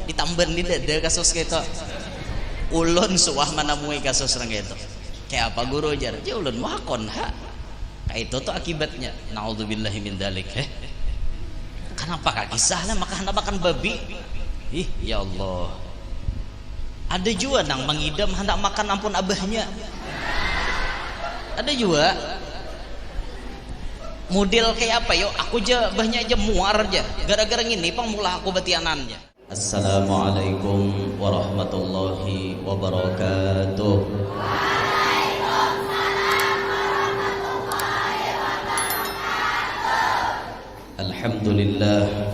ditamben di dada kasus gitu. Ulun suah menemui kasus orang itu. Kayak apa guru jar? Ya ulun makon ha. Kayak itu tuh akibatnya. Naudzubillahi min dzalik. Kenapa kaki salah makan babi? Ih, ya Allah. Ada juga nang mengidam hendak makan ampun abahnya. Ada juga model kayak apa yo? Aku aja abahnya aja muar aja. Gara-gara gini pang mula aku batianannya. Assalamualaikum warahmatullahi wabarakatuh. Alhamdulillah.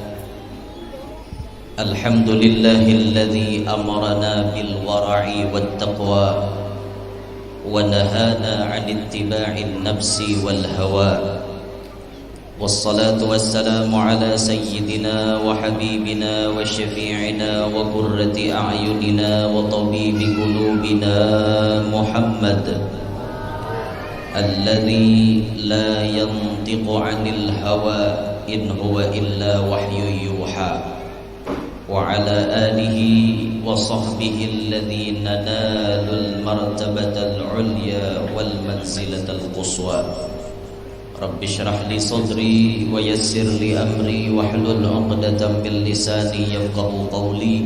Alhamdulillahilladzi amarna bil wara'i wat taqwa wa nahana 'anil ittiba'in nafsi wal hawa. Wassalatu wassalamu ala sayyidina wa habibina wa syafi'ina wa qurrati a'yunina wa tabibi qulubina Muhammad alladzi la yantiqu 'anil hawa in huwa illa wahyu yuha. وعلى آله وصحبه الذين نالوا المرتبة العليا والمنزلة القصوى. رب اشرح لي صدري ويسر لي أمري واحلل عقدة من لساني يفقهوا قولي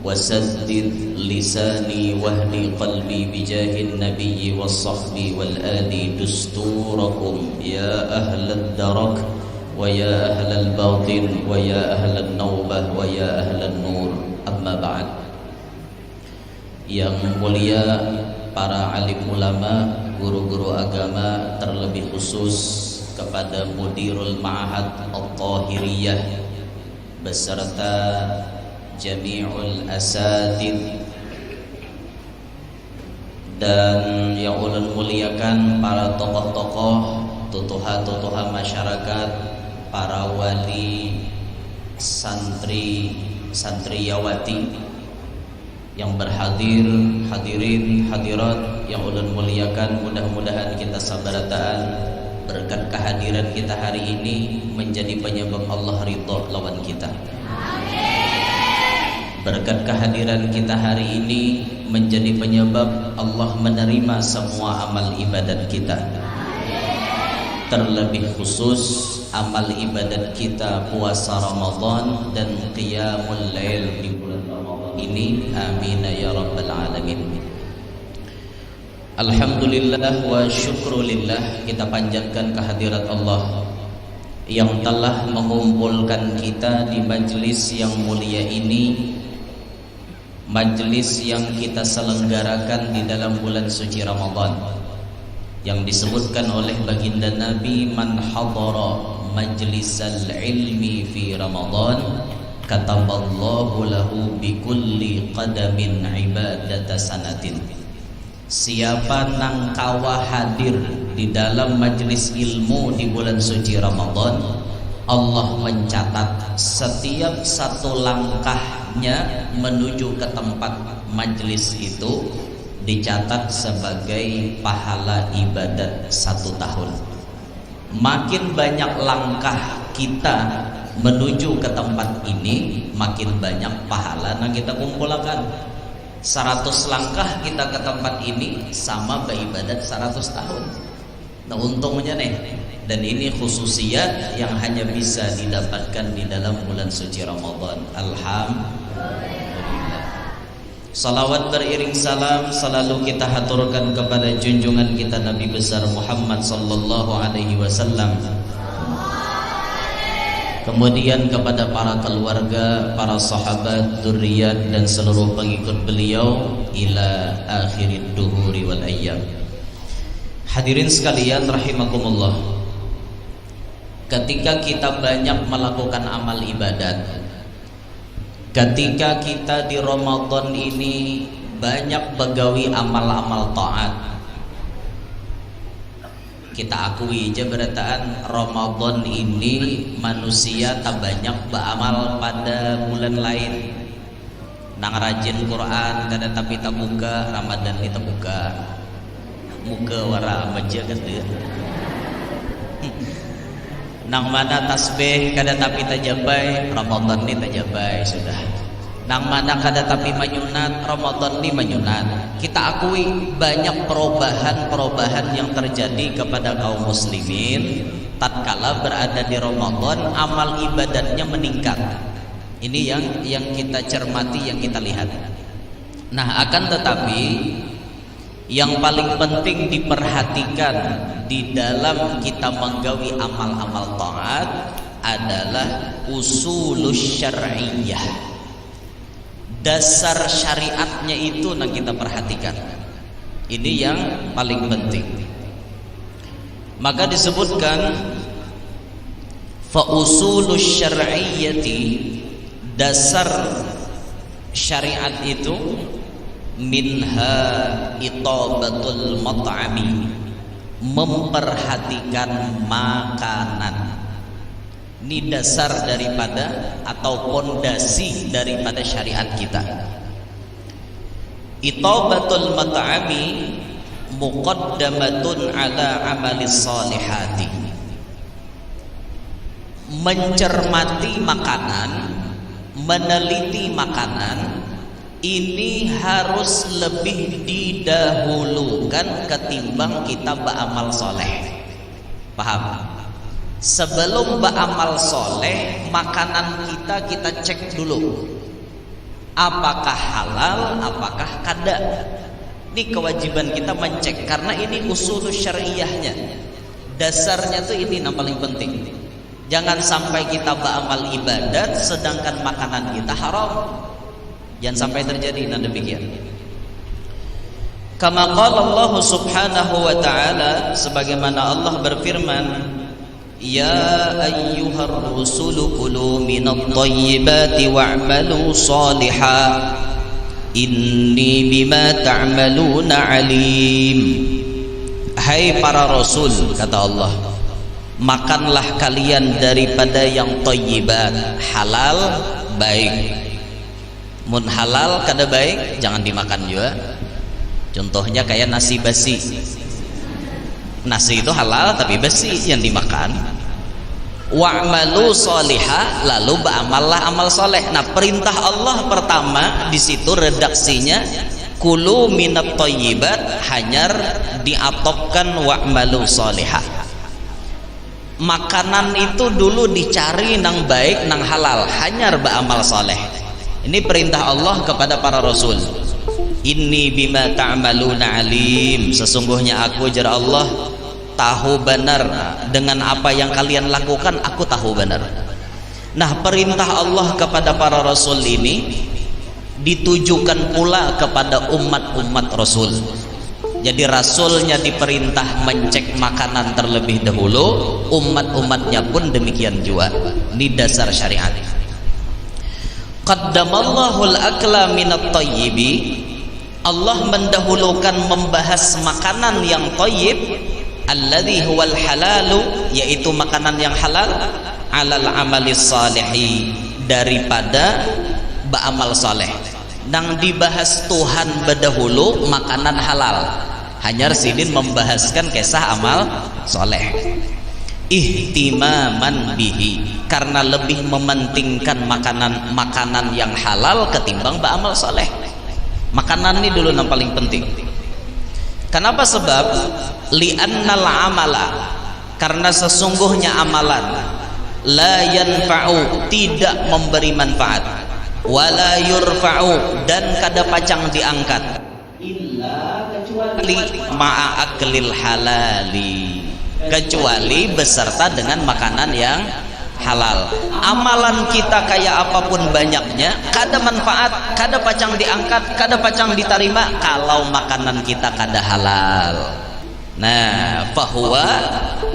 وسدد لساني واهدي قلبي بجاه النبي والصحب والآل دستوركم يا أهل الدرك ويا أهل الباطن ويا أهل النوبة ويا أهل النور. Amma ba'd. Yang mulia para alim ulama, guru-guru agama, terlebih khusus kepada Mudirul Ma'had At-Tahiriyah beserta Jami'ul Asatid, dan yang ulun muliakan para tokoh-tokoh, tutuha-tutuha masyarakat, para wali, santri, santriyawati yang berhadir, hadirin, hadirat yang ulun muliakan. Mudah-mudahan kita sabarataan berkat kehadiran kita hari ini menjadi penyebab Allah ridha lawan kita. Berkat kehadiran kita hari ini menjadi penyebab Allah menerima semua amal ibadat kita. Terlebih khusus amal ibadat kita puasa Ramadan dan qiyamul lail di bulan Ramadan ini. Amin ya rabbal alamin. Alhamdulillah wa syukrulillah, kita panjatkan kehadirat Allah yang telah mengumpulkan kita di majlis yang mulia ini, majlis yang kita selenggarakan di dalam bulan suci Ramadan, yang disebutkan oleh baginda Nabi, man hadara majlisal ilmi fi Ramadan kataballahu lahu bikulli qadamin ibadata sanatin. Siapa nang kawa hadir di dalam majlis ilmu di bulan suci Ramadan, Allah mencatat setiap satu langkahnya menuju ke tempat majlis itu dicatat sebagai pahala ibadat 1 tahun. Makin banyak langkah kita menuju ke tempat ini, makin banyak pahala yang kita kumpulkan. 100 langkah kita ke tempat ini sama beribadat 100 tahun. Nah untungnya nih, dan ini khususiyat yang hanya bisa didapatkan di dalam bulan suci Ramadan. Alhamdulillah. Salawat beriring salam selalu kita haturkan kepada junjungan kita Nabi besar Muhammad sallallahu alaihi wasallam. Kemudian kepada para keluarga, para sahabat, dzurriyyat dan seluruh pengikut beliau ila akhirid duhuri wal ayyam. Hadirin sekalian rahimakumullah. Ketika kita banyak melakukan amal ibadat, ketika kita di Ramadan ini banyak begawi amal-amal taat, kita akui aja berataan Ramadan ini manusia tak banyak beramal pada bulan lain. Nang rajin Quran kada tapi tak buka, Ramadan ini tak buka. Muka wara aja gitu. Nang mana tasbih kada tapi tak jabai, Ramadan ini tak jabai sudah. nang mana kada tapi menyunat Ramadan ini menyunat. Kita akui banyak perubahan yang terjadi kepada kaum muslimin tatkala berada di Ramadan, amal ibadatnya meningkat. Ini yang kita cermati, yang kita lihat. Nah, akan tetapi yang paling penting diperhatikan di dalam kita menggawi amal-amal taat adalah usulus syar'iyyah. Dasar syariatnya itu yang kita perhatikan. Ini yang paling penting. Maka disebutkan fa usulus syar'iyyati, dasar syariat itu minha itabatul mat'ami, memperhatikan makanan. Ini dasar daripada atau pondasi daripada syariat kita. Itabatul mat'ami muqaddamatun ala amalis salihati. Mencermati makanan, meneliti makanan, ini harus lebih didahulukan ketimbang kita beramal soleh. Paham? Sebelum beramal soleh, makanan kita cek dulu, apakah halal, apakah kada. Ini kewajiban kita mencek, karena ini usul syariahnya. Dasarnya tuh ini yang paling penting. Jangan sampai kita beramal ibadat sedangkan makanan kita haram. Jangan sampai terjadi demikian. Kama qala Allah subhanahu wa ta'ala, sebagaimana Allah berfirman, ya ayyuhar rusulu kulu minat thayyibati wa'malu salihan inni bima ta'maluna alim. Hai para rasul, kata Allah, makanlah kalian daripada yang thayyibat, halal, baik. Mun halal kada baik jangan dimakan juga. Contohnya kayak nasi basi. Nasi itu halal tapi basi yang dimakan. Wa'malu sholiha, lalu beramallah amal soleh. Nah, perintah Allah pertama di situ redaksinya kulu minat thayyibat, hanyar diatopkan wa'malu sholiha. Makanan itu dulu dicari nang baik, nang halal, hanyar beramal soleh. Ini perintah Allah kepada para rasul. Inni bima ta'maluna alim, sesungguhnya aku, jara Allah, tahu benar dengan apa yang kalian lakukan. Aku tahu benar. Nah, perintah Allah kepada para rasul ini ditujukan pula kepada umat-umat rasul. Jadi rasulnya diperintah mencek makanan terlebih dahulu, umat-umatnya pun demikian juga. Ini dasar syariat. Qaddamallahu al-akla minat thayyibi, Allah mendahulukan membahas makanan yang thayyib, alladhi huwal halalu, yaitu makanan yang halal, alal amalis salihi, daripada beramal saleh. Nang dibahas Tuhan berdahulu makanan halal, hanya sidin membahaskan kisah amal soleh. Ihtimaman bihi, karena lebih mementingkan makanan yang halal ketimbang beramal soleh. Makanan ini dulu yang paling penting. Kenapa? Sebab li'annal amala, karena sesungguhnya amalan la yanfa'u, tidak memberi manfaat, wala yurfa'u, dan kada pacang diangkat, illa kecuali ma'a aklil halali, kecuali beserta dengan makanan yang halal. Amalan kita kayak apapun banyaknya, kada manfaat, kada pacang diangkat, kada pacang diterima kalau makanan kita kada halal. Nah, fahuwa,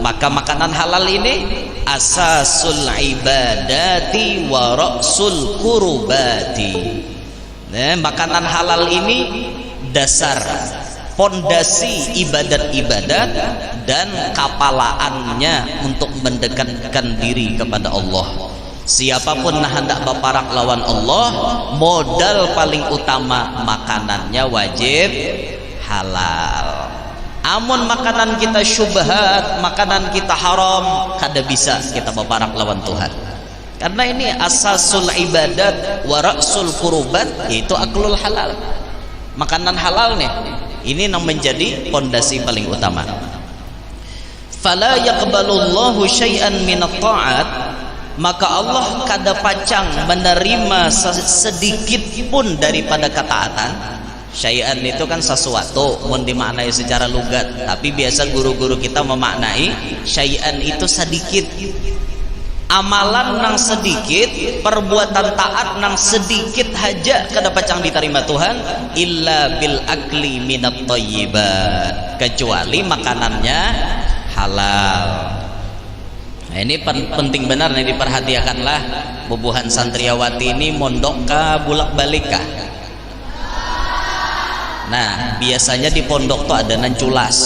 maka makanan halal ini asasul ibadati wa ra'sul qurbati. Nah, makanan halal ini dasar, pondasi ibadat-ibadat dan kapalaannya untuk mendekatkan diri kepada Allah. Siapapun nah hendak baparak lawan Allah, modal paling utama makanannya wajib halal. Amun makanan kita syubhat, makanan kita haram, kada bisa kita baparak lawan Tuhan. Karena ini asasul ibadat wa ra'sul qurubat, yaitu aklul halal, makanan halal nih. Ini yang menjadi pondasi paling utama. Fala yaqbalullahu syai'an minat ta'at, maka Allah kada pacang menerima sedikit pun daripada ketaatan. Syai'an itu kan sesuatu, mun dimaknai secara lugat, tapi biasa guru-guru kita memaknai syai'an itu sedikit. Amalan nang sedikit, perbuatan taat nang sedikit haja kada pacang diterima Tuhan, illa bil akli minat thayyibat, kecuali makanannya halal. Nah, ini penting benar nih, diperhatikanlah bubuhan santriawati ini mondok kah bulak-balik kah. Nah, biasanya di pondok tuh ada nan culas.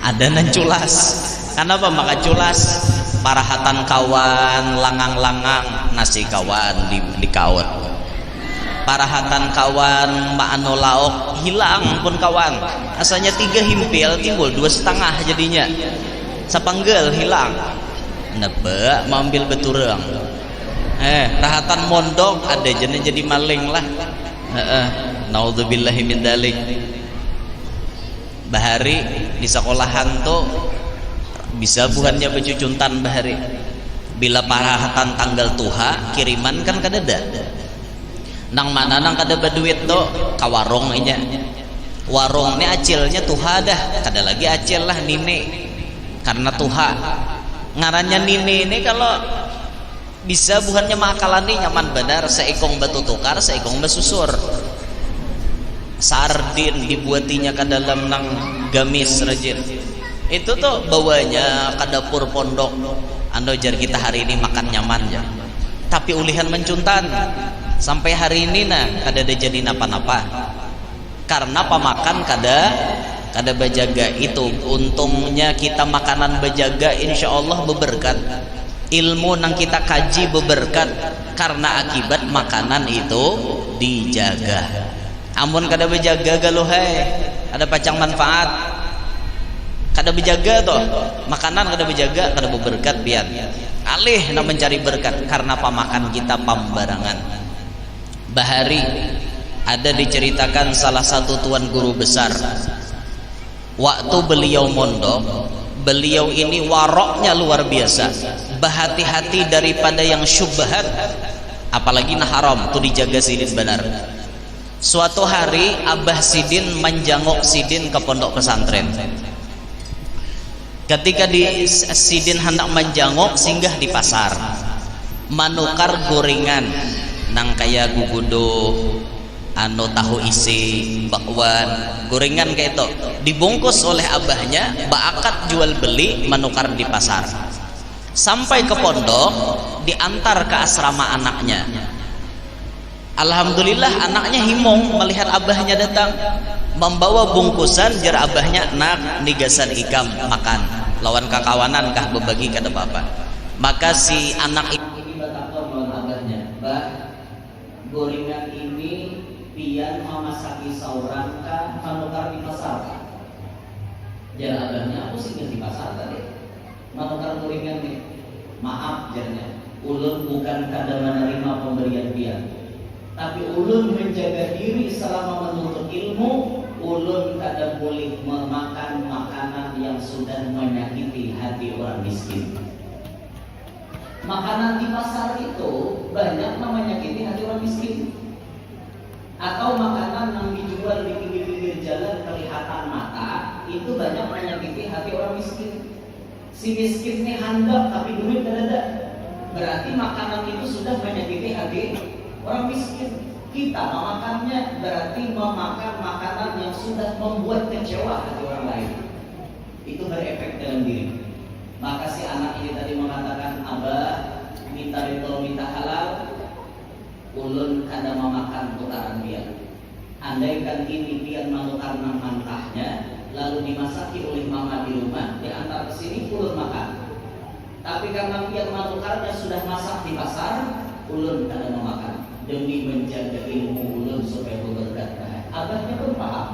Ada nan culas. Kenapa maka culas? Parahatan kawan, langang-langang nasi kawan di kawan. Parahatan kawan, maano laok hilang pun kawan. Asalnya 3 himpil timbul 2,5 jadinya. Sapanggel hilang. Nebe mambil beturang. Rahatan mondok ada jadi maling lah. Naudzubillahi min dzalik. Bahari di sekolahan tuh bisa bukannya becucuntan bahari. Bila parahatan tanggal tuha kiriman kan kadada. Nang mana nang kada baduit tuh ka warung inya. Warung ni acilnya tuha dah, kada lagi acil lah nini. Karena tuha. Ngarannya nini ini kalau bisa bukannya makalani nyaman benar, seikong batu tukar, seikong basusur. Sardin dibuatinya ke dalam nang gamis rajin. Itu tuh bawanya ke dapur pondok. Ando jar kita hari ini makan nyaman ya. Tapi ulihan mencuntan. Sampai hari ini nah kada ada jadi napa-napa. Karena pamakan kada bajaga itu. Untungnya kita makanan bajaga insyaallah beberkat. Ilmu nang kita kaji beberkat karena akibat makanan itu dijaga. Amun kada bejaga galuh ada pacang manfaat. Kada bejaga toh makanan kada bejaga kada beberkat pian. Alih na mencari berkat karena pamakan kita pambarangan. Bahari ada diceritakan salah satu tuan guru besar. Waktu beliau mondok, beliau ini waroknya luar biasa. Berhati-hati daripada yang syubhat, apalagi nah haram tuh dijaga sidin benar. Suatu hari Abah Sidin menjangok Sidin ke pondok pesantren. Ketika Sidin hendak menjangok, singgah di pasar, manukar gorengan nang kaya gugudo, tahu isi, bakwan, gorengan kayak itu dibungkus oleh abahnya, baakat jual beli menukar di pasar. Sampai ke pondok, diantar ke asrama anaknya. Alhamdulillah anaknya himong melihat abahnya datang, membawa bungkusan, jar abahnya nak nigasan ikam makan lawan kakawanan kah berbagi kada apa-apa. Maka si anak ini bertakon lawan abahnya, "Bah, gorengan ini pian memasaki sauran kah manukar di pasar?" Jar abahnya, "Aku sih di pasar tadi manukar gorengan nih." "Maaf," jarnya, "ulun bukan kada menerima pemberian pian, tapi ulun menjaga diri selama menuntut ilmu. Ulun kada boleh memakan makanan yang sudah menyakiti hati orang miskin." Makanan di pasar itu banyak menyakiti hati orang miskin. Atau makanan yang dijual di pinggir-pinggir jalan kelihatan mata, itu banyak menyakiti hati orang miskin. Si miskin ini handap tapi duit tidak ada. Berarti makanan itu sudah menyakiti hati orang miskin. Kita memakannya berarti memakan makanan yang sudah membuat kecewa hati orang lain. Itu berefek dalam diri. Maka si anak ini tadi mengatakan, "Abah, minta ridho, minta halal, ulun kada memakan tukaran dia. Andaikan ini pian menukar nang mantahnya, lalu dimasaki oleh mama di rumah, diantar ke sini, ulun makan. Tapi karena pian menukarnya sudah masak di pasar, ulun kada memakan. Demi menjaga ilmu ulun supaya berberkat." Abahnya pun paham.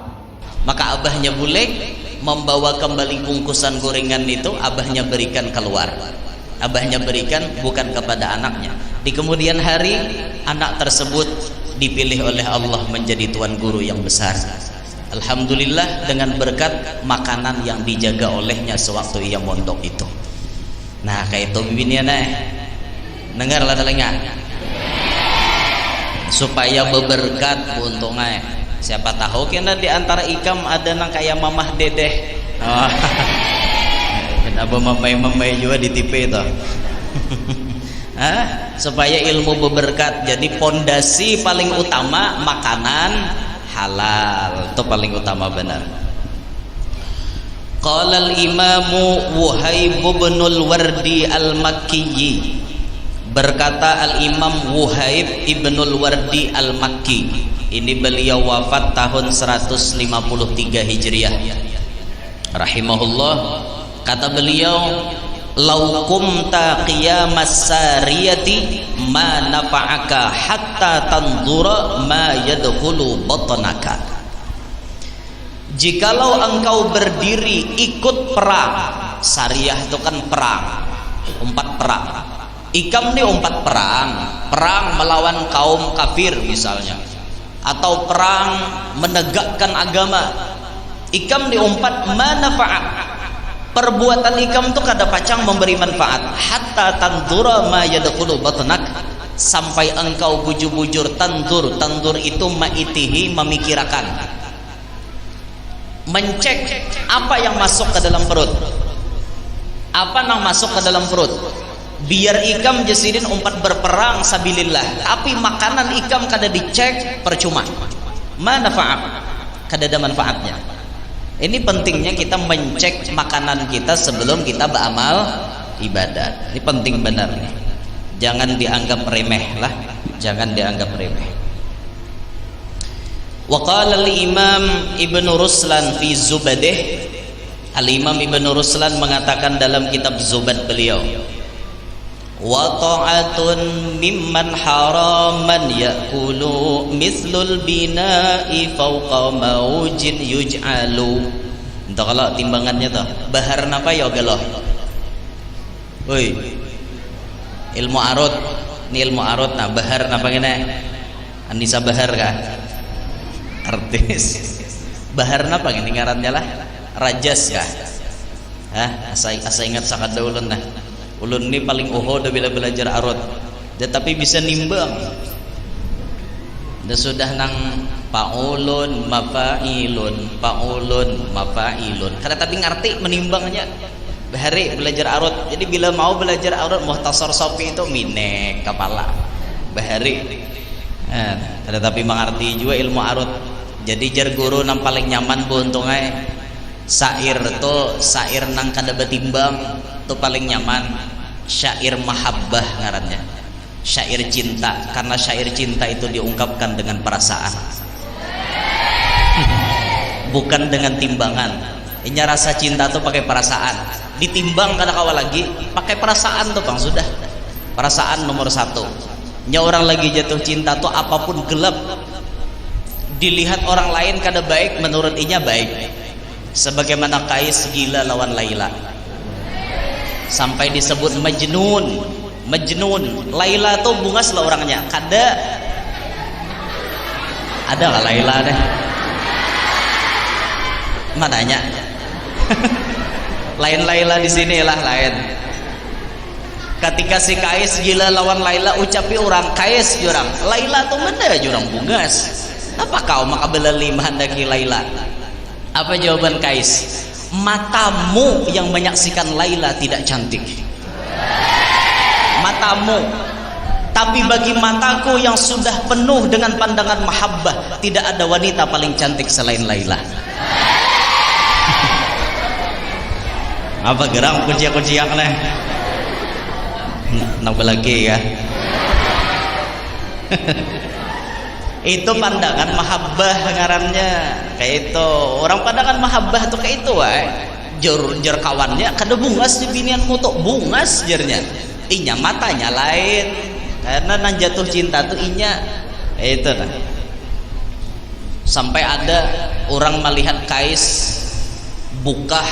Maka abahnya boleh membawa kembali bungkusan gorengan itu, abahnya berikan keluar. Abahnya berikan bukan kepada anaknya. Di kemudian hari anak tersebut dipilih oleh Allah menjadi tuan guru yang besar. Alhamdulillah dengan berkat makanan yang dijaga olehnya sewaktu ia mondok itu. Nah kayak itu bibinnya nah. Dengarlah telinga. Supaya beberkat untungnya. Siapa tahu kena di antara ikam ada nang kayak mamah dedeh. Oh. Apa mamai-mamai juga di TV itu. Supaya ilmu beberkat. Jadi pondasi paling utama makanan halal. Itu paling utama benar. Qala al-Imamu Wuhaib bin al-Wardi al-Makki. Berkata al-Imam Wuhaib ibn al-Wardi al-Makki. Ini beliau wafat tahun 153 Hijriah. Rahimahullah. Kata beliau, "Lau kumta qiyamas sariyati ma nafa'aka hatta tanzura ma yadkhulu batnaka." Jikalau engkau berdiri ikut perang, sariyah itu kan perang, umpat perang. Ikam nih umpat perang, perang melawan kaum kafir misalnya, atau perang menegakkan agama. Ikam nih umpat manfaat. Perbuatan ikam itu kada pacang memberi manfaat hatta tanzura ma yadkhulu batnak, sampai engkau bujur-bujur tandur. Tandur itu maitihi, memikirkan, mencek apa yang masuk ke dalam perut, apa yang masuk ke dalam perut. Biar ikam jasidin umpat berperang sabilillah, tapi makanan ikam kada dicek percuma, manfaat, kada ada manfaatnya. Ini pentingnya kita mencek makanan kita sebelum kita beramal ibadat. Ini penting benar nih. Jangan dianggap remeh lah, jangan dianggap remeh. Wa qala al-Imam Ibnu Ruslan fi Zubadih. Al-Imam Ibnu Ruslan mengatakan dalam kitab Zubad beliau, wa ta'atun mimman haraman ya'kulu mislul bina'i fawqa maujin yuj'alu. Entah kalau timbangannya tuh bahar napa ya galoh. Woi, ilmu arut, ini ilmu arut. Nah bahar napa gini? Anissa Bahar kah? Artis bahar napa gini ngarannya lah? Rajas kah? Asa ingat sakada ulun nah. Ulun ini paling udah bila belajar arut, tetapi bisa nimbang. Dan sudah nang paulun mafailun, paulun mafailun. Karena tapi ngerti menimbangnya. Bahari belajar arut. Jadi bila mau belajar arut Muhtasar Sofi itu minek kepala. Bahari. Ada tapi mengerti juga ilmu arut. Jadi jar guru nang paling nyaman buntungnya sair tuh, sair nang kada betimbang itu paling nyaman. Syair mahabbah ngarannya, syair cinta, karena syair cinta itu diungkapkan dengan perasaan, bukan dengan timbangan. Ini rasa cinta tuh pakai perasaan, ditimbang kada kawa lagi, pakai perasaan tuh bang, sudah perasaan nomor satu. Nya orang lagi jatuh cinta tuh apapun gelap, dilihat orang lain kada baik, menurut inya baik. Sebagaimana Kais gila lawan Laila, sampai disebut Majnun. Majnun. Laila tuh bungas lah orangnya. Kada ada nggak Laila deh? Mananya? Lain Laila di sini lah lain. Ketika si Kais gila lawan Laila, ucapi orang Kais jurang. Laila tuh mana jurang bungas? Apa kau makabelali mahandaki Laila? Apa jawaban Kais? Matamu yang menyaksikan Laila tidak cantik. Matamu. Tapi bagi mataku yang sudah penuh dengan pandangan mahabbah, tidak ada wanita paling cantik selain Laila. Apa gerang kunciak-kunciak nih? Nak lagi ya. Itu pandangan mahabbah ngarannya. Kayak itu orang pandangan mahabbah tuh kayak itu jer kawannya kada bungas di binian mutuk bungas jernya, inya matanya lain, karena nan jatuh cinta tuh inya itu nah. Sampai ada orang melihat Kais bukah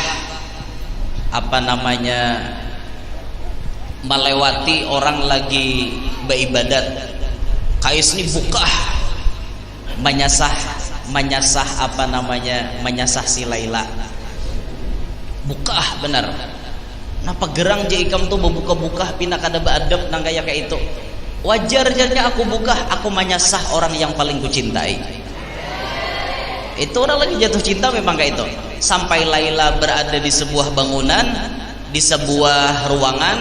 apa namanya melewati orang lagi beribadat, Kais ini buka menyasah apa namanya, menyasah si Laila, buka benar. Napa gerang je ikam tuh buka-buka pina kada beadab nang kayak itu. Wajar-jarnya aku buka, aku menyasah orang yang paling kucintai. Itu orang lagi jatuh cinta memang kayak itu. Sampai Laila berada di sebuah bangunan, di sebuah ruangan,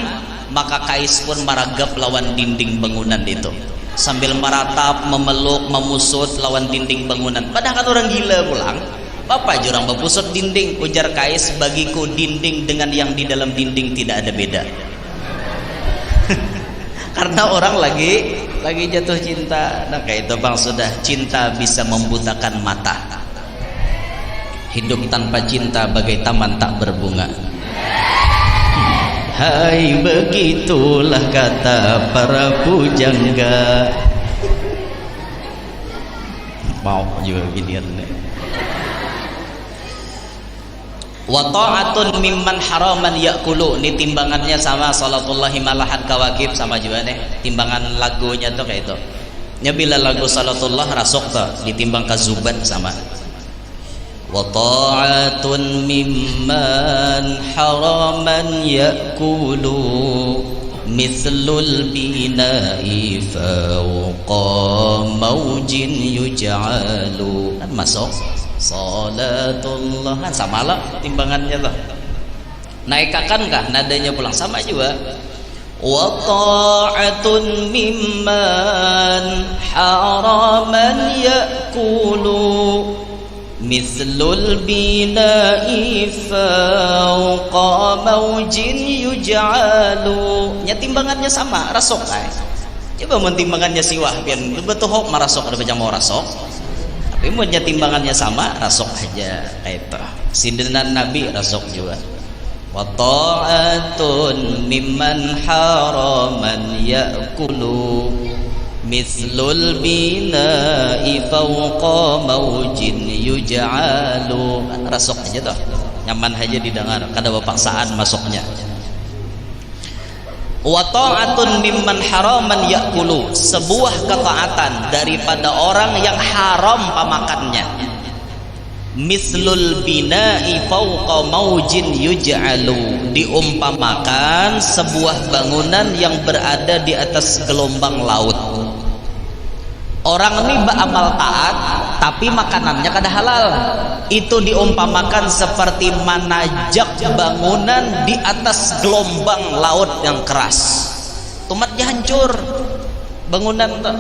maka Kais pun meragap lawan dinding bangunan itu, sambil meratap, memeluk, memusut lawan dinding bangunan. Padahal kan orang gila pulang. Bapak jurang berpusut dinding, ujar Kais, bagiku dinding dengan yang di dalam dinding tidak ada beda. Karena orang lagi jatuh cinta. Nah kayak itu bang, sudah cinta bisa membutakan mata. Hidup tanpa cinta bagai taman tak berbunga. Hai, begitulah kata para pujangga. Mau juga ginian nih. Wa ta'atun mimman haraman yakulu, ini timbangannya sama salatullahi malahat kawakib, sama juga nih timbangan lagunya tuh kayak itu. Ya bila lagu salatullah rasuk tuh ditimbang ke zubat sama. Wa ta'atun mimman haraman yakulu mithlul bina'i fawqa maujin yuj'alu, kan masuk salatullah, kan sama lah timbangannya tuh. Naikakan kah nadanya pulang, sama juga. Wa ta'atun mimman haraman yakulu mithlul bina'i fawqa maujin yuj'alu, nya timbangannya sama rasok ay. Coba mentimbangannya siwah pian betul hok marasok ada baca mau rasok. Tapi punya timbangannya sama, rasok aja kayak itu. Sindenan Nabi rasok juga. Wa ta'atun mimman haraman yakulu mithlul bina'i fawqa maujin yuj'alu, rasok aja tuh, nyaman aja didengar, kada paksaan masuknya. Wa ta'atun mimman haraman yakulu, sebuah ketaatan daripada orang yang haram pemakannya. Mislul bina'i fawqa maujin yuj'alu, diumpamakan sebuah bangunan yang berada di atas gelombang laut. Orang ini beramal taat tapi makanannya kada halal, itu diumpamakan seperti menajak bangunan di atas gelombang laut yang keras, tumatnya hancur bangunan tuh.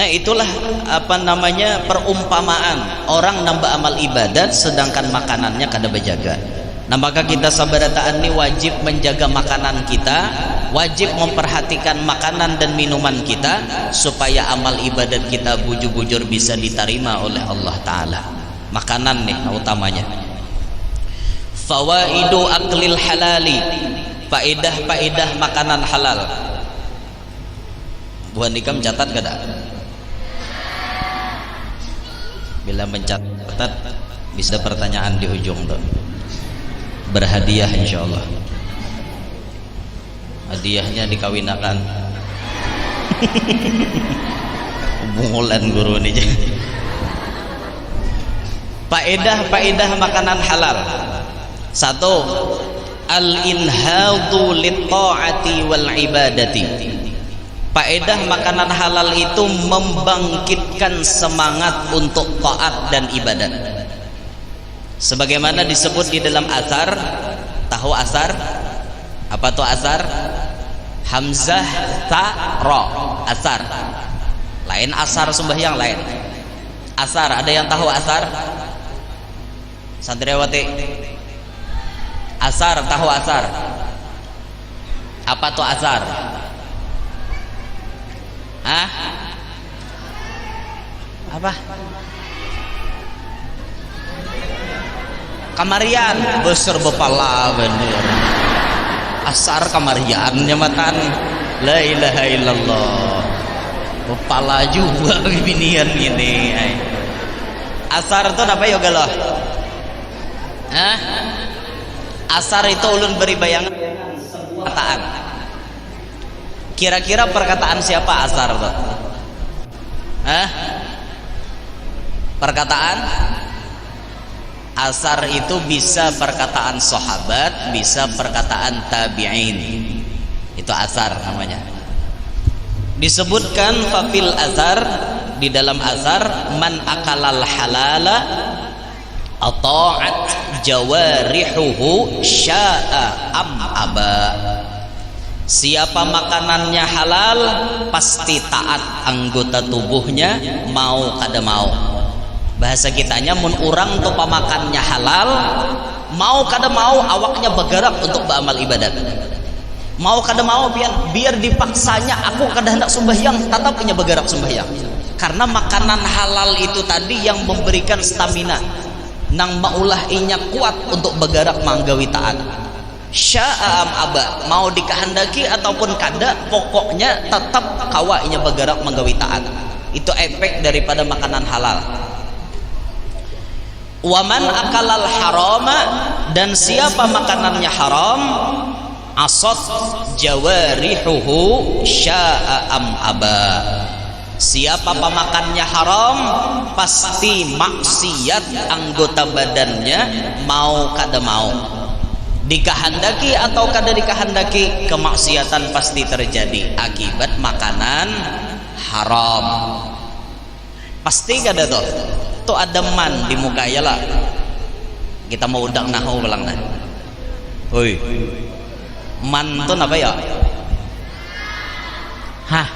Nah itulah apa namanya perumpamaan orang nambah amal ibadat sedangkan makanannya kada berjaga. Nah maka kita sabarataan ini wajib menjaga makanan kita, wajib memperhatikan makanan dan minuman kita supaya amal ibadat kita bujur-bujur bisa diterima oleh Allah Ta'ala. Makanan nih utamanya. Fawaidu aklil halali, faedah-faedah makanan halal. Buan nikam catat kada? Bila mencatat bisa pertanyaan di ujung tuh. Berhadiah insyaallah. Hadiahnya dikawinakan. Bungulan guru nih. Faedah makanan halal. Satu, al-inhadu lit-ta'ati wal ibadati. Faedah makanan halal itu membangkitkan semangat untuk taat dan ibadat. Sebagaimana disebut di dalam asar, tahu asar? Apa tuh asar? Hamzah ta ra, asar. Lain asar sembahyang lain. Asar, ada yang tahu asar? Santriwati. Asar, tahu asar? Apa tuh asar? Hah? Apa? Kamarian, besar bepala bener. Asar kamarian nyamatan. La ilaha illallah. Bepala juga binian gini. Asar itu apa ya galah? Hah? Asar itu ulun beri bayangan sebuah kataan. Kira-kira perkataan siapa asar tuh? Hah? Perkataan asar itu bisa perkataan sahabat, bisa perkataan tabi'in. Itu asar namanya. Disebutkan fafil asar, di dalam asar, man akalal halala ata'at jawarihuhu sya'a am aba. Siapa makanannya halal pasti taat anggota tubuhnya, mau kada mau. Bahasa kitanya mun urang tuh pamakannya halal, mau kada mau awaknya bergerak untuk beramal ibadat. Mau kada mau biar dipaksanya aku kada hendak sembahyang, tetap punya bergerak sembahyang. Karena makanan halal itu tadi yang memberikan stamina, nang maulah inya kuat untuk bergerak manggawi taat. Sya'am aba, mau dikehendaki ataupun kada, pokoknya tetap kawa inya bergerak manggawi taat. Itu efek daripada makanan halal. Waman akalal harama, dan siapa makanannya haram, asad jawarihuhu sya'am aba. Siapa pemakannya haram pasti maksiat anggota badannya, mau kada mau. Dikehendaki atau kada dikehendaki, kemaksiatan pasti terjadi akibat makanan haram. Pasti kada tuh. Tuh ada man di muka ya lah. Kita mau udak nahu belang nah. Hoi. Man tuh apa ya? Hah?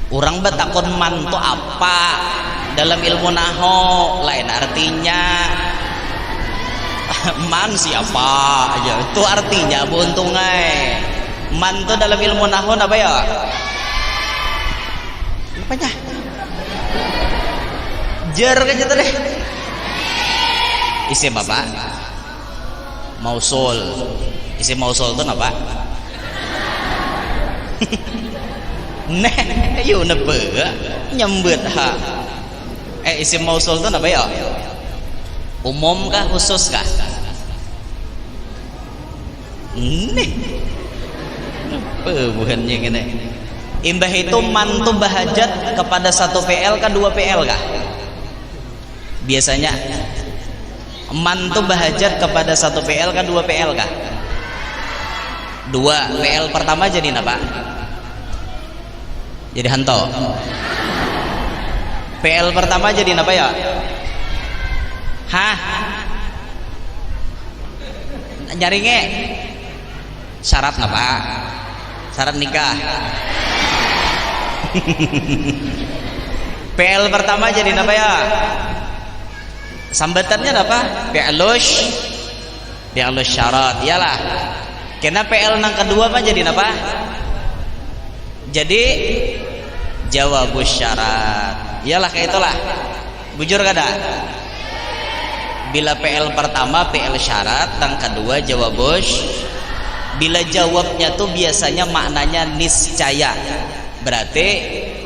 Orang bertakon man tuh apa? Dalam ilmu nahu lain artinya. Man siapa aja. Itu artinya buntungai. Man tuh dalam ilmu nahu apa ya? Apanya? Jer aja tuh deh. Isim apa? Mausul. Isim mausul itu apa? Neh, yuk nebe nyambut ha. Isim mausul itu apa ya? Umum kah, khusus kah? Neh, bukannya gini. Imbah itu mantu bahajat kepada satu PL kah, dua PL kah? Biasanya mantu bahajat kepada satu PL kah, dua PL kah? Dua. PL pertama jadi apa? Jadi hanto. PL pertama jadi apa ya? Hah? Nyaringe syarat apa? Syarat nikah. PL pertama jadi apa ya? Sambatannya apa? PLush syarat. Iyalah. Kena PL nang kedua apa jadi apa? Jadi jawabus syarat. Iyalah kayak itulah. Bujur kada? Bila PL pertama PL syarat, dan kedua jawabus. Bila jawabnya tuh biasanya maknanya niscaya. Berarti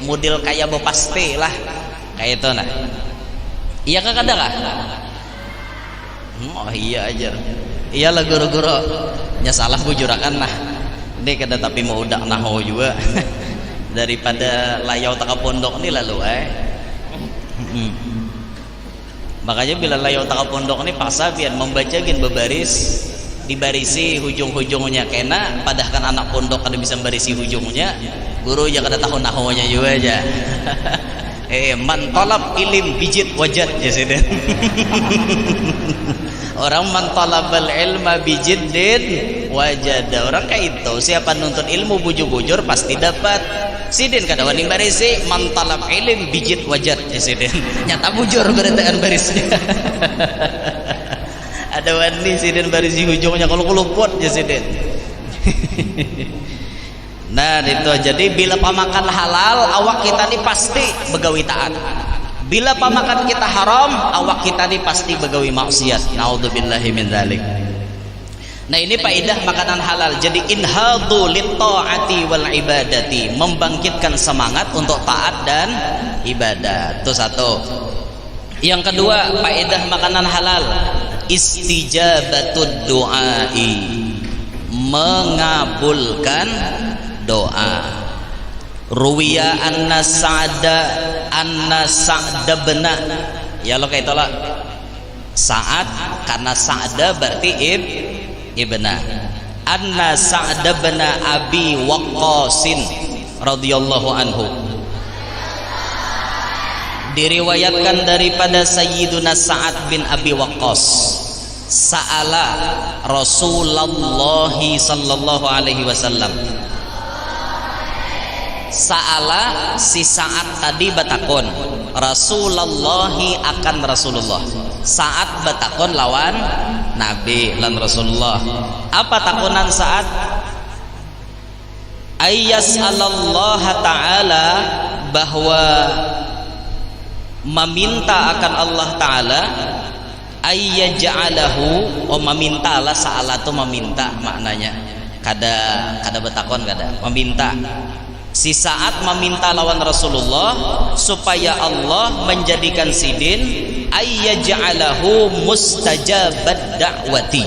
model kayak pasti lah. Kayak itu nah. Iya kah kada kah? Oh iya aja. Iyalah guru-guru. Nya salah bujurakan nah. Ini kada tapi mau udak nahu juga. Daripada layau taka pondok ni lalu Makanya bila layau taka pondok ni paksa biar membaca gin berbaris, dibarisi hujung-hujungnya kena, padahal anak pondok kada bisa barisi hujungnya, guru ya kada tahu nahunya juga aja. Man talab ilim bijid wajad ya siden. Orang man talabal ilma bijiddin wajada. Orang kayak itu, siapa nuntut ilmu bujur-bujur pasti dapat. Sidin kada wani barisi man talab ilim bijid wajad ya sidin. Nyata bujur berataan barisnya. Ada wani sidin barisi hujungnya kalau keluput ya sidin. Nah itu jadi bila pamakan halal awak kita ini pasti begawi taat. Bila pamakan kita haram awak kita ini pasti begawi maksiat. Naudzubillahi min dzalik. Nah ini faedah makanan halal. Jadi inhadu lit taati wal ibadati, membangkitkan semangat untuk taat dan ibadah. Itu satu. Yang kedua faedah makanan halal, istijabatud du'ai, mengabulkan doa. Ruwiya anna Sa'da bena, ya lo kayak itulah Sa'ad, karena Sa'da berarti ibna. Anna Sa'da bena Abi Waqqasin radhiyallahu anhu, diriwayatkan daripada Sayyiduna Sa'ad bin Abi Waqqas, sa'ala Rasulullah sallallahu alaihi wasallam. Sa'ala si Sa'ad tadi batakon Rasulullah akan Rasulullah. Sa'ad batakon lawan Nabi lan Rasulullah. Apa takonan Sa'ad? Ayyas'alallah ta'ala, bahwa meminta akan Allah Ta'ala, ayyaj'alahu, memintalah. Sa'ala itu meminta maknanya, kada betakon, kada meminta. Si Sa'ad meminta lawan Rasulullah supaya Allah menjadikan sidin ayyaj'alahu mustajabad da'wati,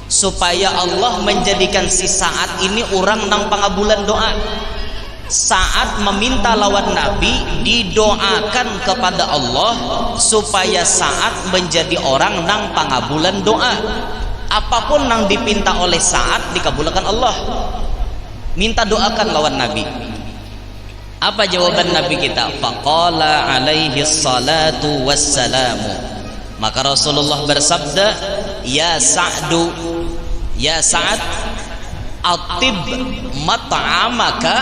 supaya Allah menjadikan si Sa'ad ini orang nang pangabulan doa. Sa'ad meminta lawan Nabi, didoakan kepada Allah supaya Sa'ad menjadi orang nang pangabulan doa. Apapun nang dipinta oleh Sa'ad dikabulkan Allah. Minta doakan lawan Nabi. Apa jawaban Nabi kita? Faqala alaihi salatu wassalamu, maka Rasulullah bersabda, ya Sa'du, ya Sa'ad, atib mat'amaka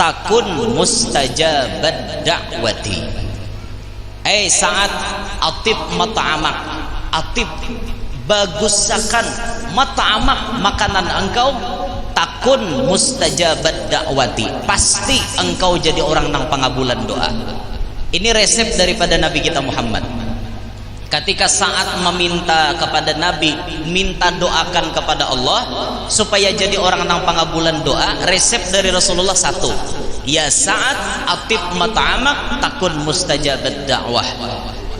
takun mustajabad da'wati. Sa'ad, atib mat'amak, atib baguskan mat'amak, makanan engkau, takun mustajabad da'wati, pasti engkau jadi orang nang pangabulan doa. Ini resep daripada Nabi kita Muhammad. Ketika Sa'ad meminta kepada Nabi, minta doakan kepada Allah supaya jadi orang nang pangabulan doa, resep dari Rasulullah satu, ya Sa'ad, atib mat'amak takun mustajabad da'wah.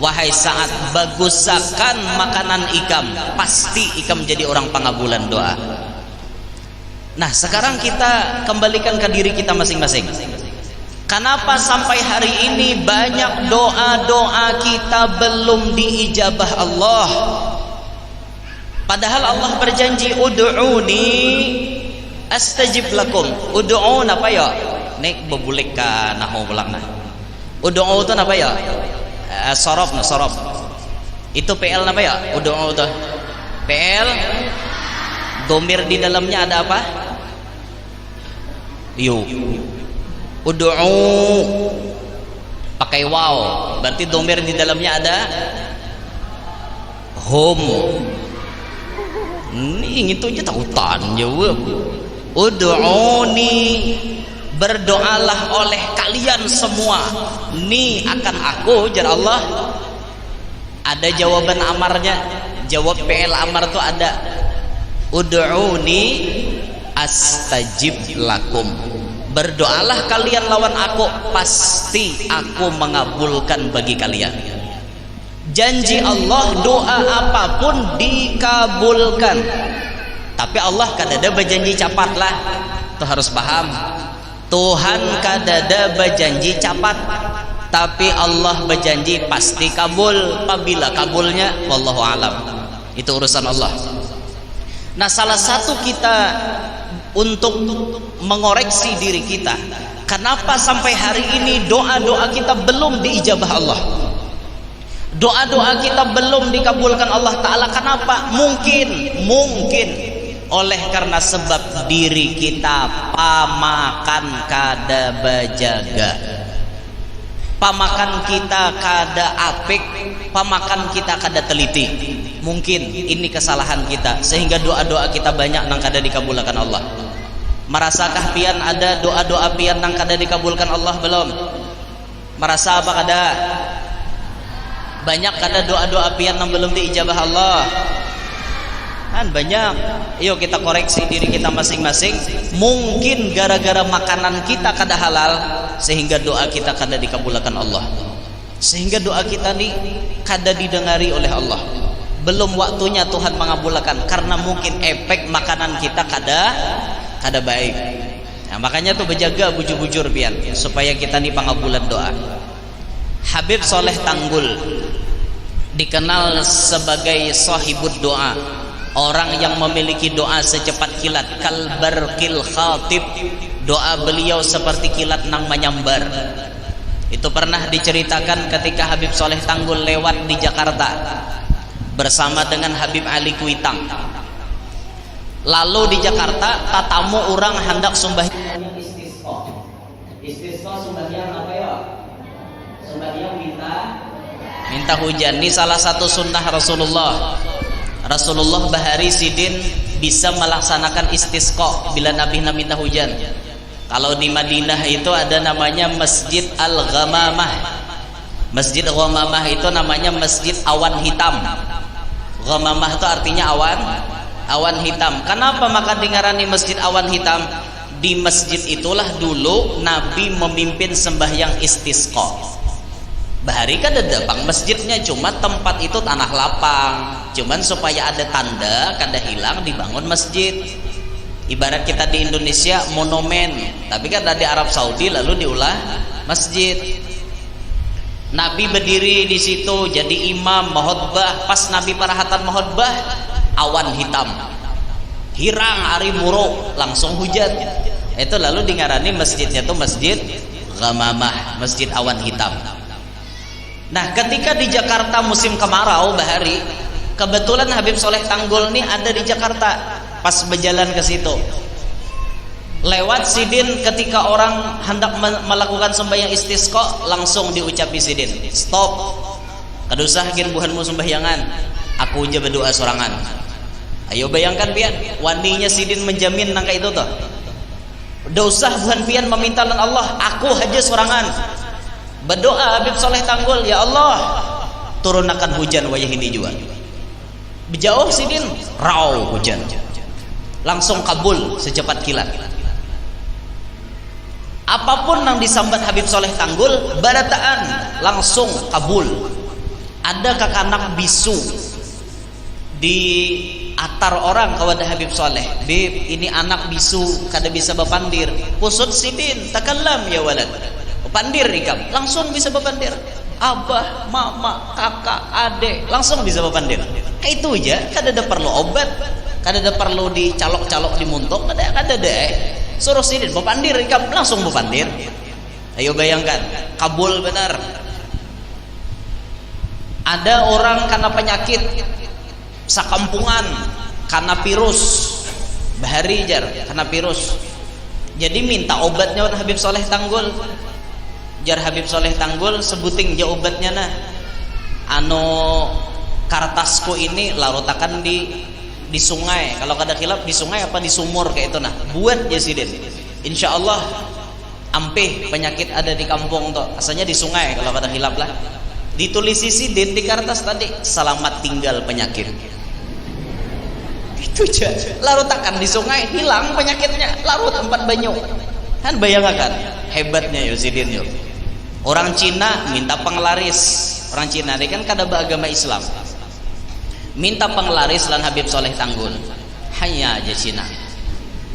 Wahai Sa'ad, baguskan makanan ikam, pasti ikam jadi orang pangabulan doa. Nah, sekarang kita kembalikan ke diri kita masing-masing. Kenapa sampai hari ini banyak doa-doa kita belum diijabah Allah? Padahal Allah berjanji, ud'uni astajib lakum. Ud'un apa ya? Nek bebulek ka nahu pulang nah. Ud'u itu apa ya? Sorof. Itu PL apa ya? Ud'u itu PL. Domir di dalamnya ada apa? Yuk. Ud'u pakai waw, berarti domir di dalamnya ada hum. Ini itu aja tautan jawab. Ud'uni, berdoalah oleh kalian semua, ni akan aku, jar Allah. Ada jawaban amarnya, jawab PL amar itu ada. Ud'uni astajib lakum, berdoalah kalian lawan aku, pasti aku mengabulkan bagi kalian. Janji Allah, doa apapun dikabulkan. Tapi Allah kadada berjanji capat lah. Tuh harus paham, Tuhan kadada berjanji capat, tapi Allah berjanji pasti kabul. Apabila kabulnya wallahu alam, itu urusan Allah. Nah, salah satu kita untuk mengoreksi diri kita, kenapa sampai hari ini doa-doa kita belum diijabah Allah, doa-doa kita belum dikabulkan Allah Ta'ala? Kenapa? Mungkin oleh karena sebab diri kita pamakan kada bajaga, pamakan kita kada apik, pamakan kita kada teliti. Mungkin ini kesalahan kita, sehingga doa-doa kita banyak nang kada dikabulkan Allah. Merasakah pian ada doa-doa pian nang kada dikabulkan Allah belum? Merasa apa kada? Banyak kada doa-doa pian nang belum diijabah Allah? Kan banyak. Yuk kita koreksi diri kita masing-masing. Mungkin gara-gara makanan kita kada halal, sehingga doa kita kada dikabulkan Allah, sehingga doa kita ini kada didengari oleh Allah. belum waktunya Tuhan mengabulkan karena mungkin efek makanan kita kada baik. Nah, makanya tuh berjaga bujur-bujur biar supaya kita nih pengabulan doa. Habib Soleh Tanggul dikenal sebagai sahibud doa, orang yang memiliki doa secepat kilat, kalbarqil khatib. Doa beliau seperti kilat nang menyambar. Itu pernah diceritakan ketika Habib Soleh Tanggul lewat di Jakarta bersama dengan Habib Ali Kuitang. Lalu di Jakarta tatamu orang hendak sembahyang istisqa. Istisqa sembahyang apa ya? Sembahyang minta hujan. Ini salah satu sunnah Rasulullah. Rasulullah bahari sidin bisa melaksanakan istisqa bila Nabi minta hujan. Kalau di Madinah itu ada namanya Masjid Al-Ghamamah. Masjid Ghamamah itu namanya Masjid Awan Hitam. Ghamamah itu artinya awan hitam. Kenapa maka dengarani Masjid Awan Hitam? Di masjid itulah dulu Nabi memimpin sembahyang istisqa. Bahari kan ada bang masjidnya, cuma tempat itu tanah lapang. Cuman supaya ada tanda kada hilang dibangun masjid. Ibarat kita di Indonesia monumen, tapi kan di Arab Saudi lalu diulah masjid. Nabi berdiri di situ jadi imam mahutbah. Pas Nabi parahatan mahutbah, awan hitam hirang hari muruk langsung hujan. Itu lalu dingarani masjidnya tuh Masjid Ghamamah, Masjid Awan Hitam. Nah, ketika di Jakarta musim kemarau bahari, kebetulan Habib Soleh Tanggul nih ada di Jakarta. Pas berjalan ke situ, lewat sidin ketika orang hendak melakukan sembahyang istisqa, langsung diucapi sidin, stop, kada usah gin buhanmu sembahyangan, aku aja berdoa sorangan. Ayo bayangkan pian, waninya sidin menjamin nangka itu tuh. Udah usah buhan pian meminta lan Allah, aku aja sorangan. Berdoa Habib Soleh Tanggul, ya Allah, turunkan hujan wayah ini juga. Berjauh sidin, raw hujan. Langsung kabul secepat kilat. Apapun yang disambat Habib Soleh Tanggul, barataan langsung kabul. Ada kakanak bisu di atar orang kepada Habib Soleh, Bib, ini anak bisu kada bisa bepandir. Pusut sidin, takallam ya walad. Bepandir ikam, langsung bisa bepandir. Abah, mama, kakak, adek, langsung bisa bepandir. Kayak itu aja, kada ada perlu obat, kada ada perlu dicalok-calok di muntok, kada ada. Suruh sidin bepandir ikam, langsung bepandir. Ayo bayangkan, kabul benar. Ada orang karena penyakit sakampungan, karena virus bahari jar, karena virus. Jadi minta obatnya Habib Soleh Tanggul. Jar Habib Soleh Tanggul sebuting ja obatnya nah. Kartasku ini larutakan di sungai. Kalau kada khilaf di sungai apa di sumur kayak itu nah. Buat ya sidin. Insya Allah ampih penyakit ada di kampung tuh. Asalnya di sungai kalau kada khilaf lah. Ditulis sidin di kertas tadi, selamat tinggal penyakit. Itu aja. Larutakan di sungai, hilang penyakitnya. Larut tempat banyu. Kan bayangkan hebatnya yo sidin yo. Orang Cina minta penglaris. Orang Cina ini kan kada beragama Islam. Minta penglaris lan Habib Soleh Tanggul. Hanya aja Cina.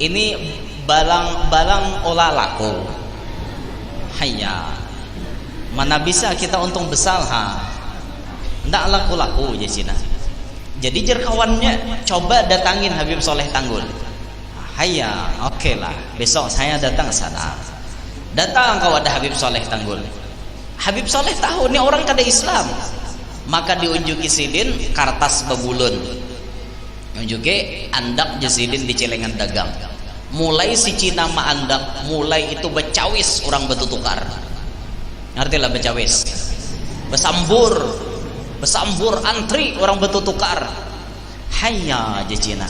Ini balang olah laku. Hanya. Mana bisa kita untung besar ha. Ndak laku-laku aja Cina. Jadi jerkawannya coba datangin Habib Soleh Tanggul. Haya, oke lah. Besok saya datang sana. Datang kau ada Habib Soleh Tanggul. Habib Soleh tahu ini orang kada Islam. Maka diunjuki sidin kartas babulun. Unjuki andak jesidin di celengan dagang. Mulai si Cina ma andak, mulai itu becawis orang betutukar. Ngerti lah becawis. Besambur antri orang betutukar. Hanya aja Cina.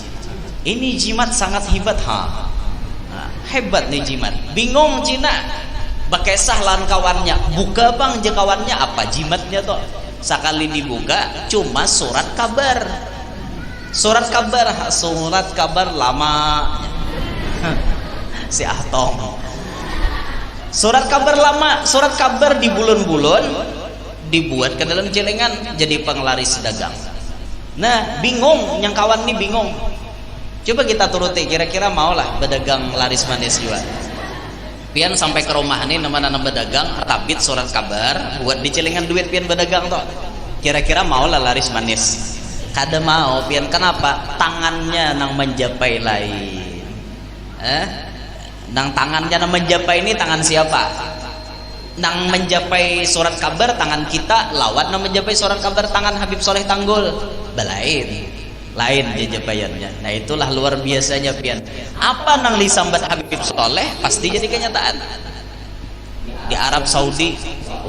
Ini jimat sangat hebat ha. Nah, hebat nih jimat. Bingung Cina. Bakesah lan kawannya. Buka bang je kawannya apa jimatnya tuh. Sekali dibuka cuma surat kabar. Surat kabar lama. Si Ahtong. Surat kabar lama, surat kabar di bulun-bulun dibuat ke dalam celengan jadi penglaris dagang. Nah, bingung, yang kawan nih bingung. Coba kita turuti, kira-kira maulah berdagang laris manis juga. Pian sampai ke rumah nih nama-nama berdagang, rabit surat kabar, buat dicelingan duit pian berdagang toh. Kira-kira maulah laris manis. Kada mau, pian kenapa? Tangannya nang menjapai lain. Nang tangannya nang menjapai ini tangan siapa? Nang menjapai surat kabar tangan kita, lawan nang menjapai surat kabar tangan Habib Soleh Tanggul. Balain. Lain jajapayannya. Nah itulah luar biasanya pian. Apa nang disambat Habib Soleh pasti jadi kenyataan. Di Arab Saudi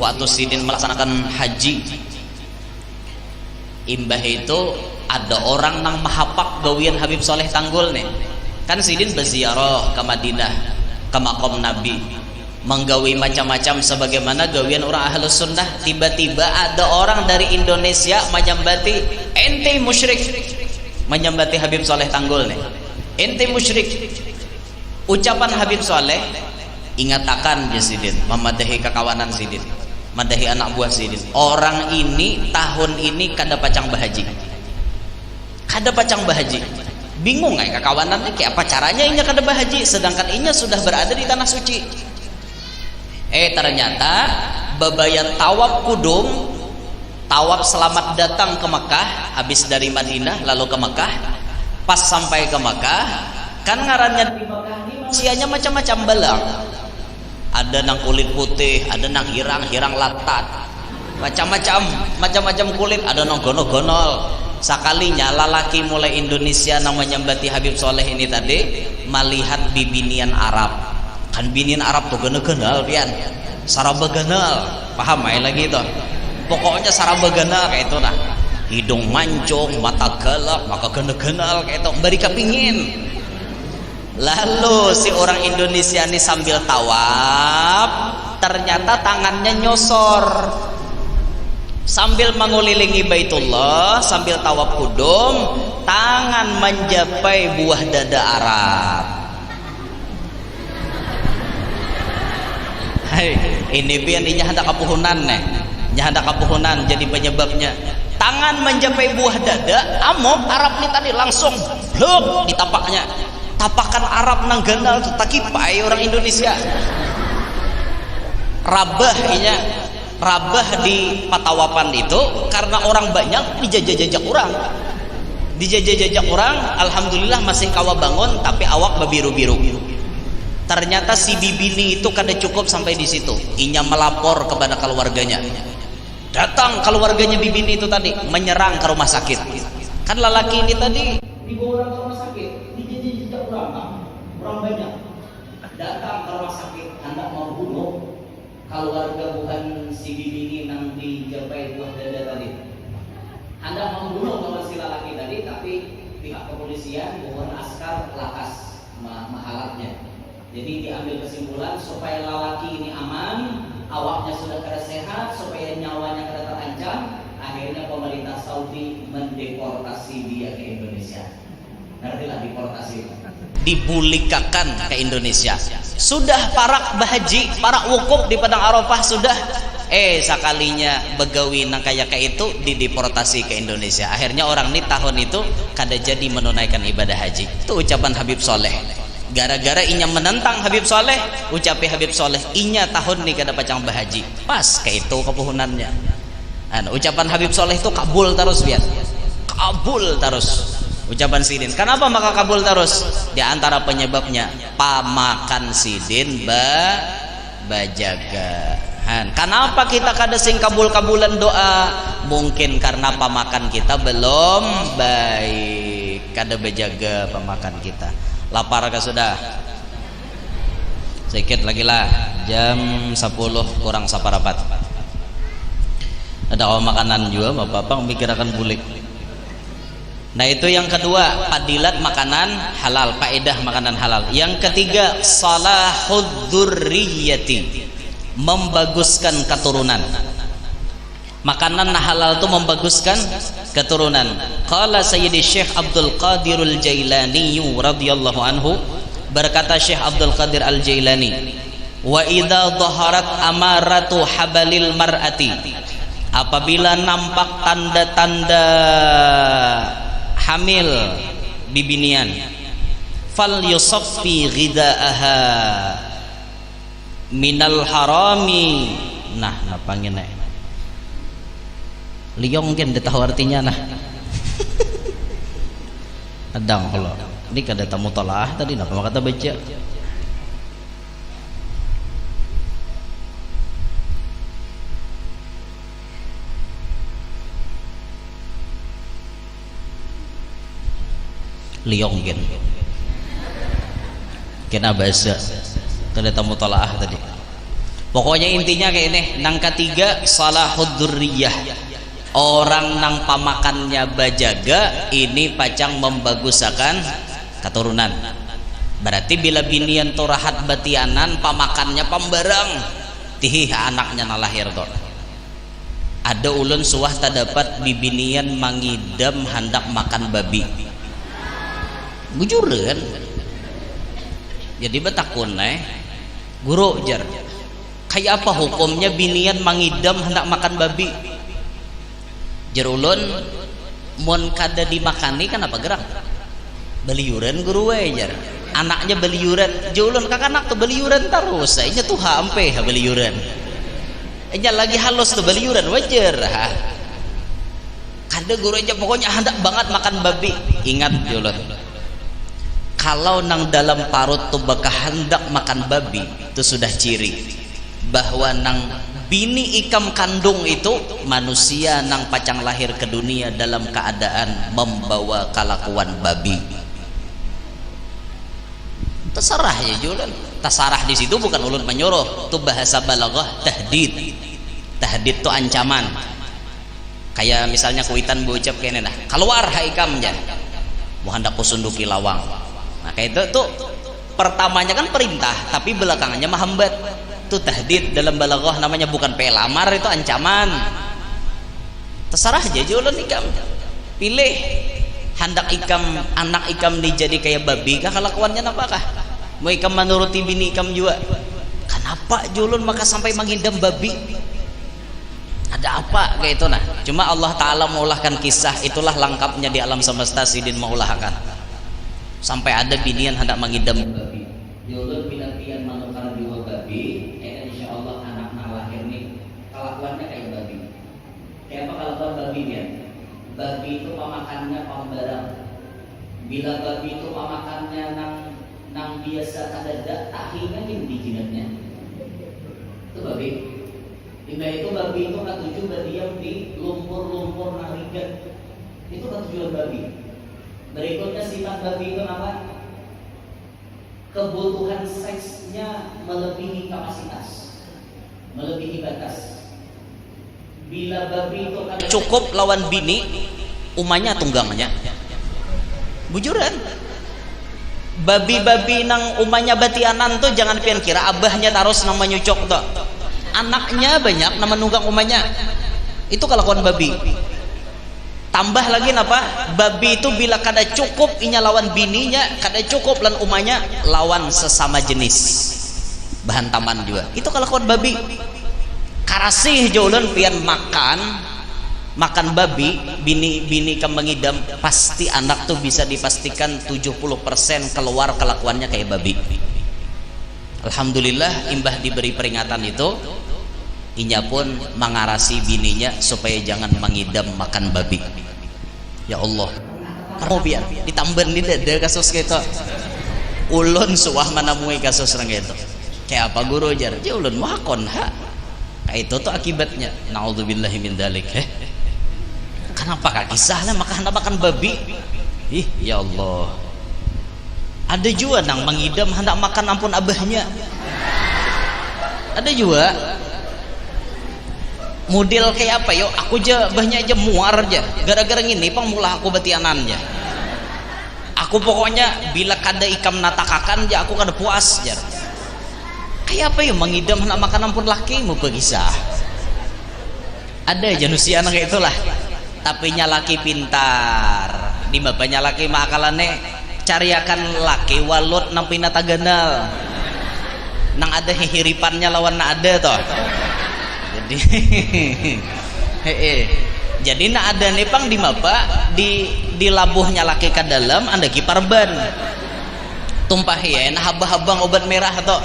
waktu Sidin melaksanakan haji, imbah itu ada orang nang mahapak gawian Habib Soleh Tanggul nih. Kan Sidin berziarah ke Madinah, ke makom Nabi, menggawi macam-macam sebagaimana gawian orang Ahlus Sunnah. Tiba-tiba ada orang dari Indonesia menyambati, ente musyrik, menyambati Habib Soleh Tanggul nih, ente musyrik. Ucapan Habib Soleh ingatakan ya Sidin, memadahi kekawanan Sidin, madahi anak buah Sidin. Orang ini tahun ini kada pacang bahaji, kada pacang bahaji. Bingung nggak kekawanannya kayak apa caranya inya kada bahaji, sedangkan inya sudah berada di tanah suci. Ternyata babayan tawaf kudum, tawaf selamat datang ke Mekah, habis dari Madinah lalu ke Mekah. Pas sampai ke Mekah, kan ngarannya di Mekah ini manusianya macam-macam belang. Ada nang kulit putih, ada nang hirang latat, macam-macam kulit, ada nang gonol-gonol. Sakalinya lalaki mulai Indonesia nang menyambati Habib Soleh ini tadi melihat bibinian Arab. Kan binian Arab tuh genal pian, saraba genal, paham ya lagi itu. Pokoknya saraba genal kayak itu nah, hidung mancung, mata galak, maka genal kayak itu, beri kepingin. Lalu si orang Indonesia ini sambil tawaf, ternyata tangannya nyosor, sambil mengulilingi Baitullah, sambil tawaf kudum, tangan menjapai buah dada Arab. Ini pian inya hendak kapuhunan nih, hendak kapuhunan jadi penyebabnya. Tangan menjapai buah dada, amok Arab nih tadi langsung blok ditapaknya. Tapakan Arab nang ganal tuh takipai orang Indonesia. Rabah inya, rabah di patawapan itu karena orang banyak dijajah-jajak orang. Dijajah-jajak orang, alhamdulillah masih kawa bangun tapi awak berbiru-biru. Ternyata si bibini itu kada cukup sampai di situ. Inya melapor kepada keluarganya. Datang keluarganya bibini itu tadi menyerang ke rumah sakit. Kan lelaki ini tadi dibawa ke rumah sakit, dijajah-jajak orang banyak. Datang ke rumah sakit hendak membunuh keluarga bukan si bibini nang dijapai buah dada tadi. Hendak membunuh si lelaki tadi, tapi pihak kepolisian bukan askar lakas mahalatnya. Jadi diambil kesimpulan supaya lelaki ini aman, awaknya sudah kada sehat, supaya nyawanya kada terancam. Akhirnya pemerintah Saudi mendeportasi dia ke Indonesia. Ngertilah deportasi, dibulikakan ke Indonesia. Sudah parak bahaji, parak wukuf di Padang Arafah sudah. Sakalinya begawi nang kayak itu dideportasi ke Indonesia. Akhirnya orang ini tahun itu kada jadi menunaikan ibadah haji. Itu ucapan Habib Soleh. Gara-gara inya menentang Habib Soleh, ucapi Habib Soleh, inya tahun nih kada pacang bahaji. Pas kayak itu kepuhunannya. Ucapan Habib Soleh itu kabul terus biar. Kabul terus. Ucapan Sidin. Kenapa maka kabul terus? Di antara penyebabnya pamakan Sidin bajaga. Kenapa kita kada sing kabul-kabulan doa? Mungkin karena pamakan kita belum baik, kada bejaga pamakan kita. Lapar kah sudah? Sedikit lagi lah, jam 10 kurang saparapat. Ada makanan juga, bapak mikirakan bulik. Nah itu yang kedua, fadilat makanan halal, faedah makanan halal. Yang ketiga, salahud dzurriyyati, membaguskan keturunan. Makanan halal itu membaguskan keturunan. Qala Sayyidi Syekh Abdul Qadir Al-Jailani radhiyallahu anhu, berkata Syekh Abdul Qadir Al-Jailani, wa idza dhaharat amaratu habalil mar'ati, apabila nampak tanda-tanda hamil bibinian, fal yusaffi ghidaaha minal harami. Nah napangin liong kan dia tahu artinya nah. Adang kalau ini kada tamu tolaah tadi napa kata baca liong kan kena bahasa kada tamu tolaah tadi. Pokoknya intinya kayak ini. Nang ketiga salahud dzurriyyah, orang nang pamakannya bajaga ini pacang membagusakan keturunan. Berarti bila binian tu rahat batianan pamakannya pembarang tih anaknya nalahir to. Ada ulun suah tak dapat bibinian mangidam hendak makan babi bujuran. Jadi betakun guru jar kayak apa hukumnya binian mangidam hendak makan babi. Jerulun mon kada dimakani kan apa gerak beliuran guru jar anaknya beliuran julun kakak anak tuh beliuran terus saya tuh hampe beliuran enya lagi halus tuh beliuran wajar kada guru aja pokoknya hendak banget makan babi. Ingat julun kalau nang dalam parut tuh bakal hendak makan babi itu sudah ciri bahwa nang bini ikam kandung itu manusia nang pacang lahir ke dunia dalam keadaan membawa kelakuan babi. Terserah ya julan. Tasarah di situ bukan ulun menyuruh, itu bahasa balaghah tahdid. Tahdid itu ancaman. Kayak misalnya kuitan bocap kene dah. Keluar hai ikam jar. Mau hendak kusunduki lawang. Nah kayak itu tuh pertamanya kan perintah, tapi belakangannya menghambat. Itu tahdid dalam balaghah namanya, bukan pelamar, itu ancaman. Terserah aja jualan ikam pilih hendak ikam anak ikam dijadi kayak babi kah kelakuannya apakah mau ikam menuruti bini ikam juga kenapa jualan maka sampai mengidam babi ada apa kayak itu nah. Cuma Allah Ta'ala mengulahkan kisah itulah lengkapnya di alam semesta sidin mengulahkan sampai ada binian hendak mengidam babi jualan binatian manukar jiwa babi. Kelakuannya kayak babi. Kayak apa kelakuan babi dia? Babi itu pemakannya pembarang. Bila babi itu pemakannya nang biasa kada tahinya di jidatnya. Itu babi. Bila itu babi itu katuju berdiam di lumpur-lumpur nang rigat. Itu katujuan babi. Berikutnya sifat babi itu apa? Kebutuhan seksnya melebihi kapasitas, melebihi batas. Bila babi itu kada cukup lawan bini umanya tunggangnya bujuran. Babi-babi nang umanya batianan tuh jangan pian kira abahnya taros nang menyucok tuh anaknya banyak nang menunggang umanya. Itu kelakuan babi. Tambah lagi napa babi itu bila kada cukup inya lawan bininya, kada cukup lan umanya lawan sesama jenis bahan taman juga. Itu kelakuan babi. Karasih jaulan pian makan babi bini kam mengidam pasti anak tuh bisa dipastikan 70% keluar kelakuannya kayak babi. Alhamdulillah imbah diberi peringatan itu inya pun mengarasi bininya supaya jangan mengidam makan babi. Ya Allah kamu biar ditambahin ini ada kasus gitu ulun suah menemui kasus orang gitu kayak apa guru jar ya ulun wakon itu tuh akibatnya naudzubillahi min dzalik. Kenapa kak kisahnya makan babi? Ih ya Allah ada juga nang mengidam hendak makan ampun abahnya. Ada juga model kayak apa yo aku aja abahnya aja muar aja gara-gara gini pang mula aku batianannya. Aku pokoknya bila kada ikam natakakan aja aku kada puas aja. Kayak apa ya mengidam hendak makan ampun laki mau begisah. Ada aja nusia anak itulah. Tapi laki pintar. Di bapaknya laki makalane cariakan laki walut nang pina taganal. Nang ada hiripannya lawan na ada toh. Jadi Jadi nak ada nepang di mapa di labuhnya laki ke dalam anda kipar ban tumpah ya nah habang obat merah atau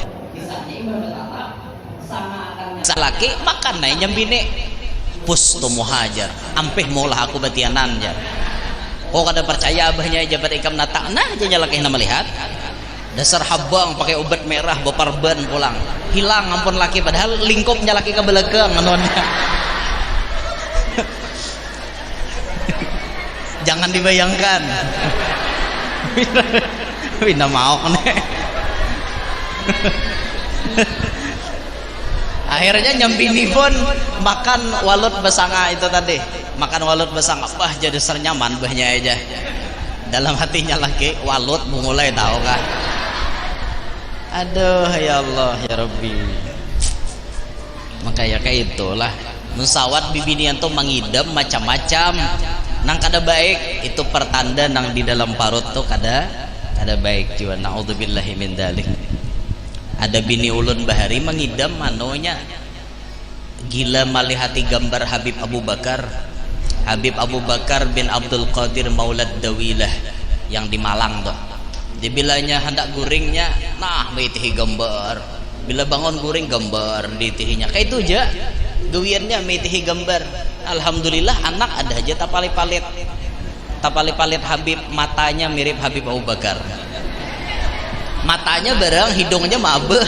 laki makan naik nyambine pus tu muhajar ampeh maulah aku batianan jar kok kada percaya abahnya jabat ikam natak nah aja laki nama lihat dasar habang pakai obat merah beparban pulang hilang ampun laki padahal lingkupnya laki ke belakang nonnya jangan dibayangkan Wina mau nih akhirnya nyampini pun makan walut besanga itu tadi makan walut besanga bah jadi dasar nyaman bahnya aja dalam hatinya lagi walut mulai tahu kah aduh ya Allah ya Rabbi maka ya kayak itulah musawat bibinian tuh mengidam macam-macam nang kada baik itu pertanda nang di dalam parut tuh kada baik jiwa naudzubillahi min dzalik. Ada bini ulun bahari mengidam manonya gila malihati gambar Habib Abu Bakar bin Abdul Qadir Maulad Dawilah yang di Malang tuh dibilanya hendak guringnya nah metihi gambar bila bangun guring gambar ditihinya kayak itu aja gawiannya metihi gambar. Alhamdulillah anak ada aja tapali-palit Habib matanya mirip Habib Abu Bakar matanya barang hidungnya mabe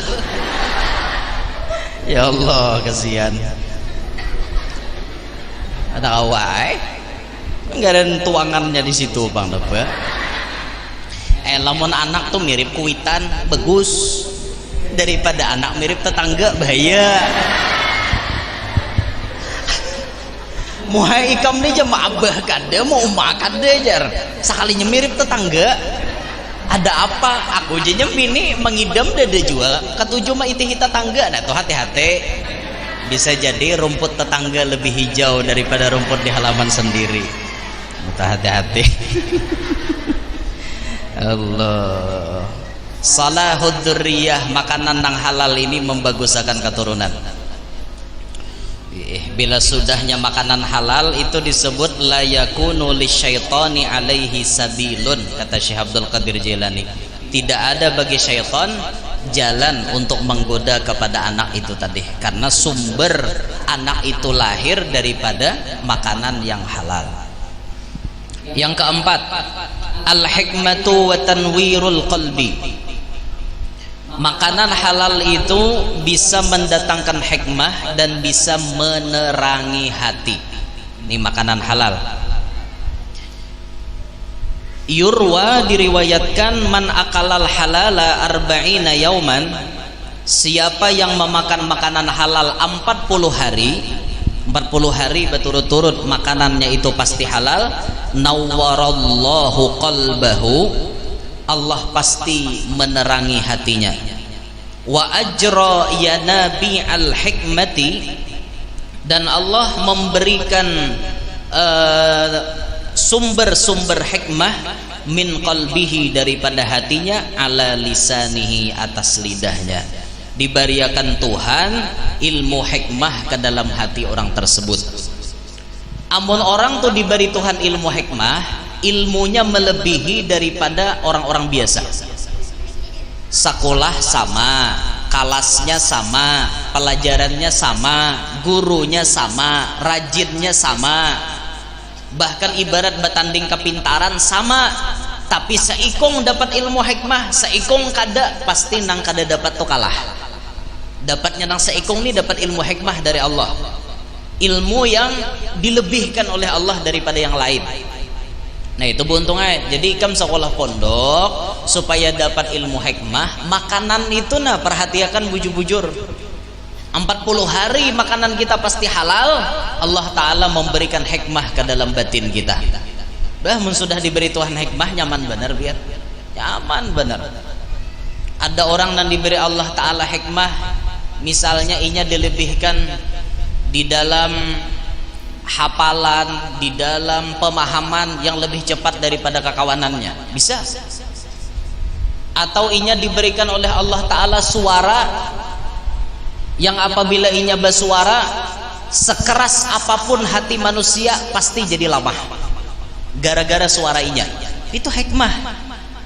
ya Allah kasihan ada awai enggak ada tuangannya di situ bang dapat lamun anak tuh mirip kuitan bagus daripada anak mirip tetangga bahaya muhai ikam nih jam abah kada mau makan deh jar sekalinya mirip tetangga ada apa aku jenya bini mengidam dada jual ketujuh mah itihi tetangga nah tuh hati-hati bisa jadi rumput tetangga lebih hijau daripada rumput di halaman sendiri tuh hati-hati Allah salahud dzurriyyah makanan yang halal ini membagusakan keturunan. Bila sudahnya makanan halal itu disebut la yakunu lisyaitani alaihi sabilun kata Syekh Abdul Qadir Jailani tidak ada bagi syaitan jalan untuk menggoda kepada anak itu tadi karena sumber anak itu lahir daripada makanan yang halal. Yang keempat al-hikmatu wa tanwirul qalbi makanan halal itu bisa mendatangkan hikmah dan bisa menerangi hati. Ini makanan halal. Yurwa diriwayatkan man akalal halala arba'ina yauman siapa yang memakan makanan halal 40 hari berturut-turut makanannya itu pasti halal nawwarallahu qalbahu Allah pasti menerangi hatinya wa ajra ya nabi al hikmati dan Allah memberikan sumber-sumber hikmah min qalbihi daripada hatinya ala lisanihi atas lidahnya diberikan Tuhan ilmu hikmah ke dalam hati orang tersebut. Amun orang tuh diberi Tuhan ilmu hikmah ilmunya melebihi daripada orang-orang biasa. Sekolah sama, kelasnya sama, pelajarannya sama, gurunya sama, rajinnya sama, bahkan ibarat bertanding kepintaran sama. Tapi seikung dapat ilmu hikmah, seikung kada pasti nang kada dapat tuh kalah. Dapatnya nang seikung nih dapat ilmu hikmah dari Allah, ilmu yang dilebihkan oleh Allah daripada yang lain. Nah itu beruntungnya. Jadi ikam sekolah pondok supaya dapat ilmu hikmah makanan itu nah perhatikan bujur-bujur 40 hari makanan kita pasti halal. Allah Ta'ala memberikan hikmah ke dalam batin kita. Mun sudah diberi Tuhan hikmah nyaman benar biar nyaman benar. Ada orang yang diberi Allah Ta'ala hikmah misalnya inya dilebihkan di dalam hafalan, di dalam pemahaman yang lebih cepat daripada kekawanannya bisa. Atau inya diberikan oleh Allah Ta'ala suara yang apabila inya bersuara sekeras apapun hati manusia pasti jadi lamah gara-gara suara inya. Itu hikmah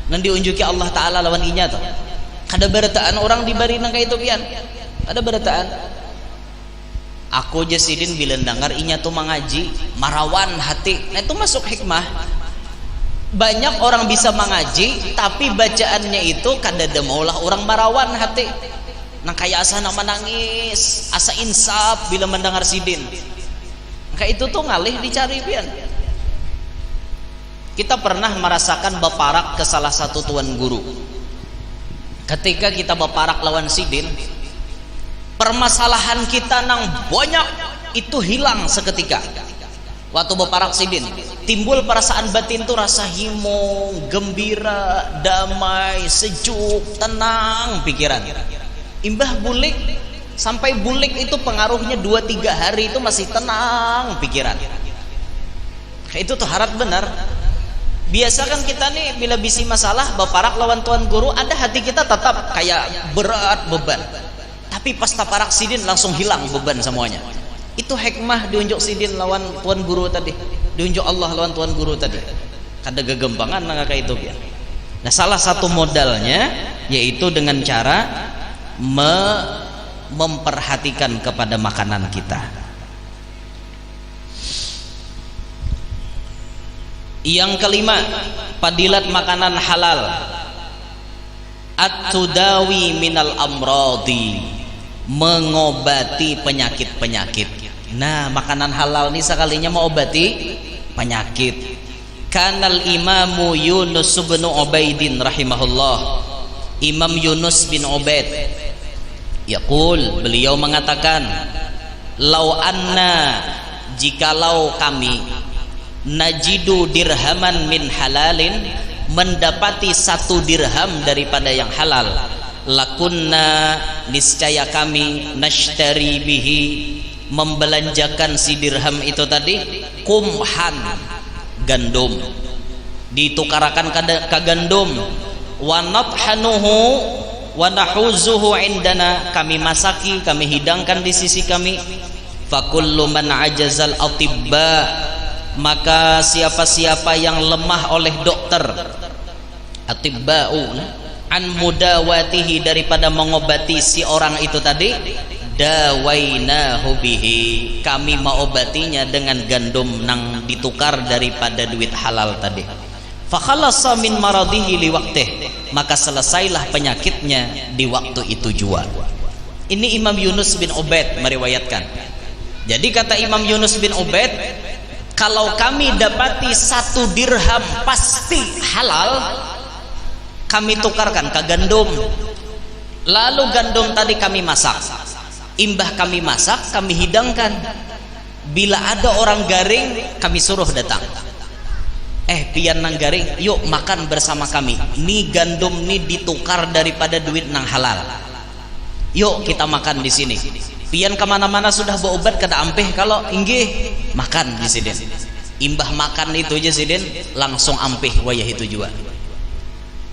nan diunjuki Allah Ta'ala lawan inya tuh. Kada berataan orang dibari nang kayak itu pian, kada berataan. Aku jasidin bila dengar inya tuh mengaji marawan hati, nah itu masuk hikmah. Banyak orang bisa mengaji tapi bacaannya itu kada maulah orang marawan hati, nang kayak asa nak menangis, asa insaf bila mendengar sidin. Kayak itu tuh ngalih dicari pian. Kita pernah merasakan baparak ke salah satu tuan guru. Ketika kita baparak lawan sidin, permasalahan kita nang banyak itu hilang seketika. Waktu baparak sidin, timbul perasaan batin tuh rasa himong, gembira, damai, sejuk, tenang pikiran. Imbah bulik, sampai bulik itu pengaruhnya 2-3 hari itu masih tenang pikiran. Itu tuh harap benar. Biasa kan kita nih bila bisi masalah baparak lawan tuan guru, ada hati kita tetap kayak berat beban, tapi pas taparak sidin langsung hilang beban semuanya. Itu hikmah diunjuk sidin lawan tuan guru tadi, diunjuk Allah lawan tuan guru tadi. Kada gegempangan nang kayak itu ya. Nah salah satu modalnya yaitu dengan cara memperhatikan kepada makanan kita. Yang kelima, fadilat makanan halal. At-tudawi minal amradi, mengobati penyakit-penyakit. Nah, makanan halal ini sekalinya mengobati penyakit. Kanal Imamu Yunus bin Ubaidin rahimahullah. Imam Yunus bin Ubaid yaqul, beliau mengatakan, lau anna, jikalau kami najidu dirhaman min halalin, mendapati 1 dirham daripada yang halal, lakunna, niscaya kami, nashtari bihi, membelanjakan si dirham itu tadi, kumhan, gandum, ditukarakan ke gandum, wa nathanuhu wa nahuzuhu indana, kami masaki, kami hidangkan di sisi kami. Fakullu man ajazal atibba, maka siapa-siapa yang lemah oleh dokter, atibba'u, an mudawatihi, daripada mengobati si orang itu tadi, dawainahu bihi, kami mengobatinya dengan gandum nang ditukar daripada duit halal tadi. Fakhalasa min maradihi liwaqtih, maka selesailah penyakitnya di waktu itu jua. Ini Imam Yunus bin Ubaid meriwayatkan. Jadi kata Imam Yunus bin Ubaid, kalau kami dapati 1 dirham pasti halal, kami tukarkan ke gandum, lalu gandum tadi kami masak, imbah kami masak, kami hidangkan. Bila ada orang garing, kami suruh datang, pian nang garing, yuk makan bersama kami, ni gandum ni ditukar daripada duit nang halal, yuk kita makan di sini. Pian kemana-mana sudah berobat kada ampeh, kalau inggih makan di sidin. Imbah makan itu aja sidin langsung ampeh wayah itu juga.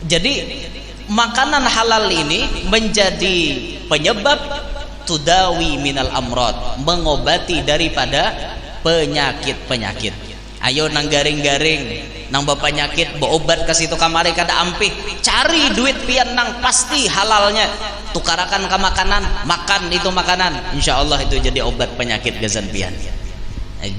Jadi makanan halal ini menjadi penyebab tudawi minal amrad, mengobati daripada penyakit-penyakit. Ayo nang garing-garing, nang bapak penyakit berobat ke situ kamari kada ampih, cari duit pian nang pasti halalnya, tukarakan ke makanan, makan itu makanan, insyaallah itu jadi obat penyakit gazan pian.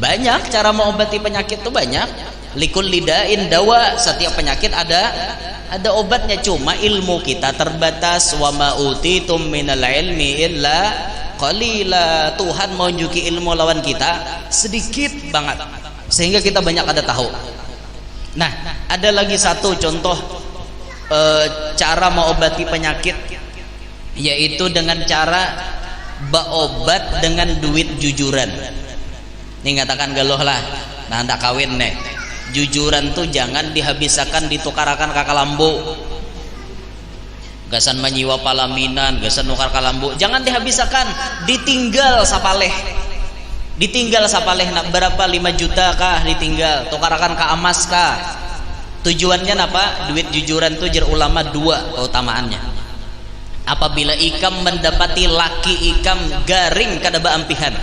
Banyak cara mengobati penyakit tuh banyak. Likul lidain dawa, setiap penyakit ada obatnya, cuma ilmu kita terbatas. Wa ma utitum minal ilmi illa qalila, Tuhan mau menunjuki ilmu lawan kita sedikit banget sehingga kita banyak ada tahu. Nah, ada lagi satu contoh cara mengobati penyakit, yaitu dengan cara berobat dengan duit jujuran. Ini ngatakan galuh lah, nah ndak kawin nih, jujuran tuh jangan dihabiskan ditukarakan ke kalambu, gasan menyiwa palaminan, gasan nukar kalambu, jangan dihabiskan, ditinggal sapaleh, nak berapa 5 juta kah ditinggal, tukarakan ke emas kah. Tujuannya apa? Duit jujuran tuh jer ulama 2 keutamaannya. Apabila ikam mendapati laki ikam garing kada baampihan,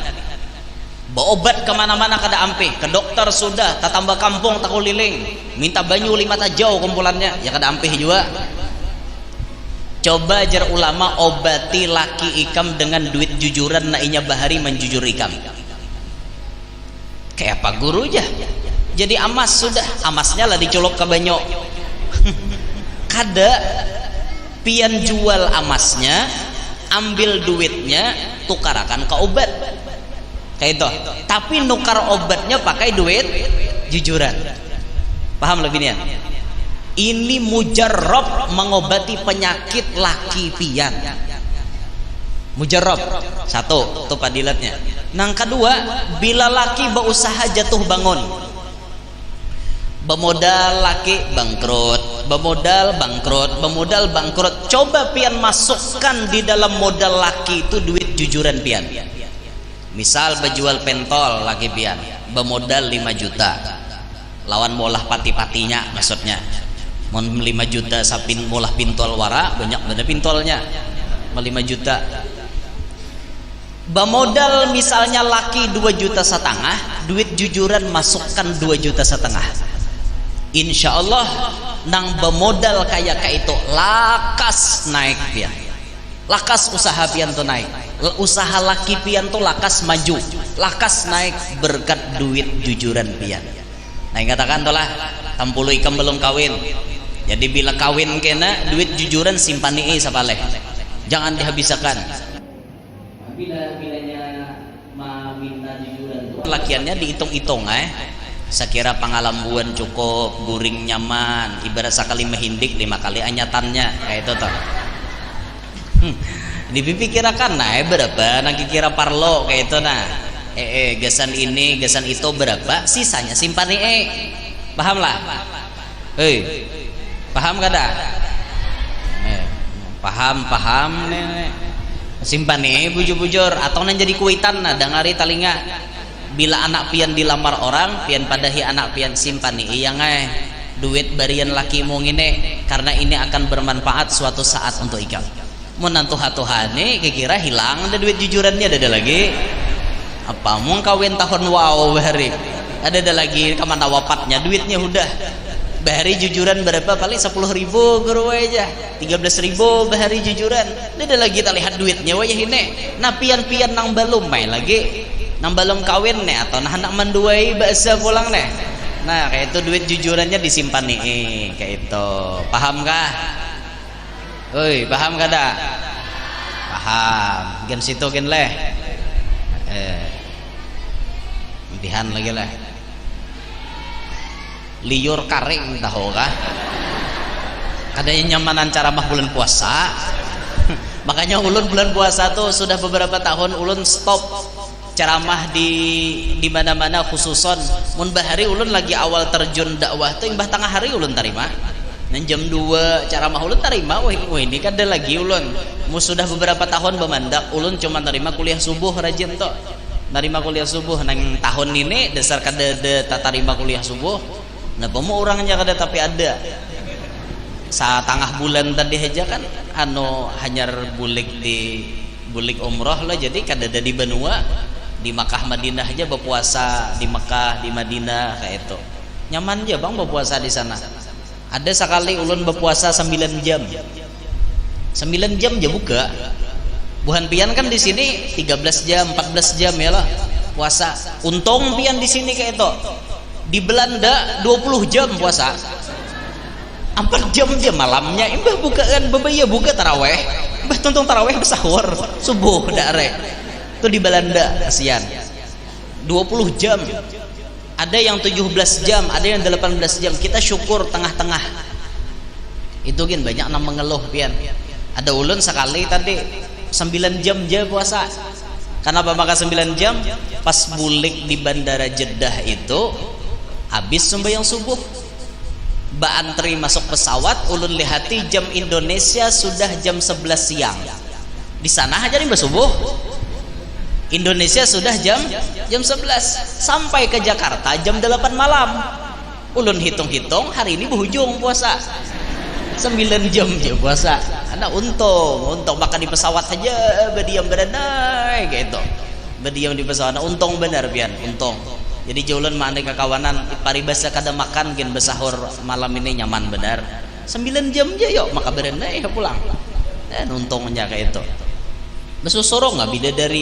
bawa obat kemana-mana kada ampe, ke dokter sudah, tak tambah kampung tak kuliling, minta banyu 5 tajau kumpulannya, ya kada ampe juga. Coba jar ulama obati laki ikam dengan duit jujuran nainya bahari menjujur ikam. Kayak apa guru aja. Jadi amas sudah, amasnya lah dicolok ke banyu. Kada pian jual amasnya, ambil duitnya, tukarakan ke obat. Kayak itu. Tapi nukar obatnya pakai duit jujuran. Paham lebih nian? Ini mujarrab mengobati penyakit laki pian. Mujarrab. Satu, itu padilatnya. Nang kedua, bila laki berusaha jatuh bangun, bemodal laki bangkrut, bemodal bangkrut, bemodal bangkrut, coba pian masukkan di dalam modal laki itu duit jujuran pian. Misal berjual pentol laki pian, bemodal 5 juta, lawan molah pati-patinya maksudnya. Mon 5 juta sapin molah pintol wara, banyak bener pintolnya, 5 juta. Bemodal misalnya laki 2,5 juta, duit jujuran masukkan 2,5 juta. Insya Allah nang bemodal kayak itu lakas naik pian, lakas usaha pian tuh naik, usaha laki pian tuh lakas maju, lakas naik berkat duit jujuran pian. Nah katakan tuh lah, tampulu ikam belum kawin, jadi bila kawin kena duit jujuran simpani sapaleh, jangan dihabiskan. Bilanya minta jujuran tuh lakiannya dihitung-hitung sekira pengalaman cukup, guring nyaman, ibarat sekali mehindik 5 kali anyatannya kayak itu toh. Dipikirkan berapa nak kira parlo kayak itu nah. Gasan ini gasan itu berapa, sisanya simpan paham lah. Paham kada? Paham simpan bujur-bujur atau nang jadi kuitan nah dangari talinga. Bila anak pian dilamar orang, pian padahi anak pian simpan yang duit barian lakimu ngine, karena ini akan bermanfaat suatu saat untuk ikam. Menantu hatuhane kira hilang ada duit jujurannya ada lagi. Apa mau kawin tahun wow bahari ada lagi kemana wapatnya duitnya udah bahari jujuran berapa paling 10.000 guru aja 13.000 bahari jujuran ada lagi tak lihat duitnya wajah ini. Nah pian nang belum main lagi nang belum kawin nih atau nah anak menduai bahasa pulang nih. Nah kayak itu duit jujurannya disimpan nih kayak itu. Paham kah? Paham kada? Paham. Gen situ gen leh. Impihan lagi lah. Liur karing tahu kah? Kadanya nyamanan cara mah bulan puasa. Makanya ulun bulan puasa tuh sudah beberapa tahun ulun stop ceramah di mana-mana, khususon mun bahari ulun lagi awal terjun dakwah tuh imbah tengah hari ulun tarima dan jam 2 ceramah ulun tarima. Wah ini kan ada lagi ulun sudah beberapa tahun bemandak ulun cuma tarima kuliah subuh rajin tuh narima kuliah subuh nang tahun ini dasar kada tarima kuliah subuh. Nah pemu orangnya kada tapi ada saat tengah bulan tadi aja kan hanyar bulik umroh lah, jadi kada ada di benua di Makkah Madinah aja berpuasa di Makkah di Madinah kayak itu nyaman aja bang berpuasa di sana. Ada sekali ulun berpuasa 9 jam aja buka. Buhan pian kan di sini 13 jam 14 jam ya lah puasa. Untung pian di sini kayak itu. Di Belanda 20 jam puasa. 4 jam aja malamnya imbah buka kan bebaya buka taraweh. Imbah tonton taraweh bersahur subuh dare. Itu di Belanda kasihan 20 jam, ada yang 17 jam, ada yang 18 jam. Kita syukur tengah-tengah itu kan banyak yang mengeluh pian. Ada ulun sekali tadi 9 jam aja puasa. Kenapa maka 9 jam? Pas bulik di bandara Jeddah itu habis sembahyang subuh, ba antri masuk pesawat, ulun lihati jam Indonesia sudah jam 11 siang. Di sana aja nih subuh Indonesia sudah jam 11, sampai ke Jakarta jam 8 malam. Ulun hitung-hitung hari ini berhujung puasa 9 jam aja puasa. Karena untung makan di pesawat aja berdiam berenai kayak itu. berdiam di pesawat. Untung bener pian, untung. Jadi jaulan mana kekawanan paribasa kada makan gen besahur malam ini nyaman benar. 9 jam aja yuk maka berenda pulang. Dan untungnya kayak itu. Besusorong nggak bidadari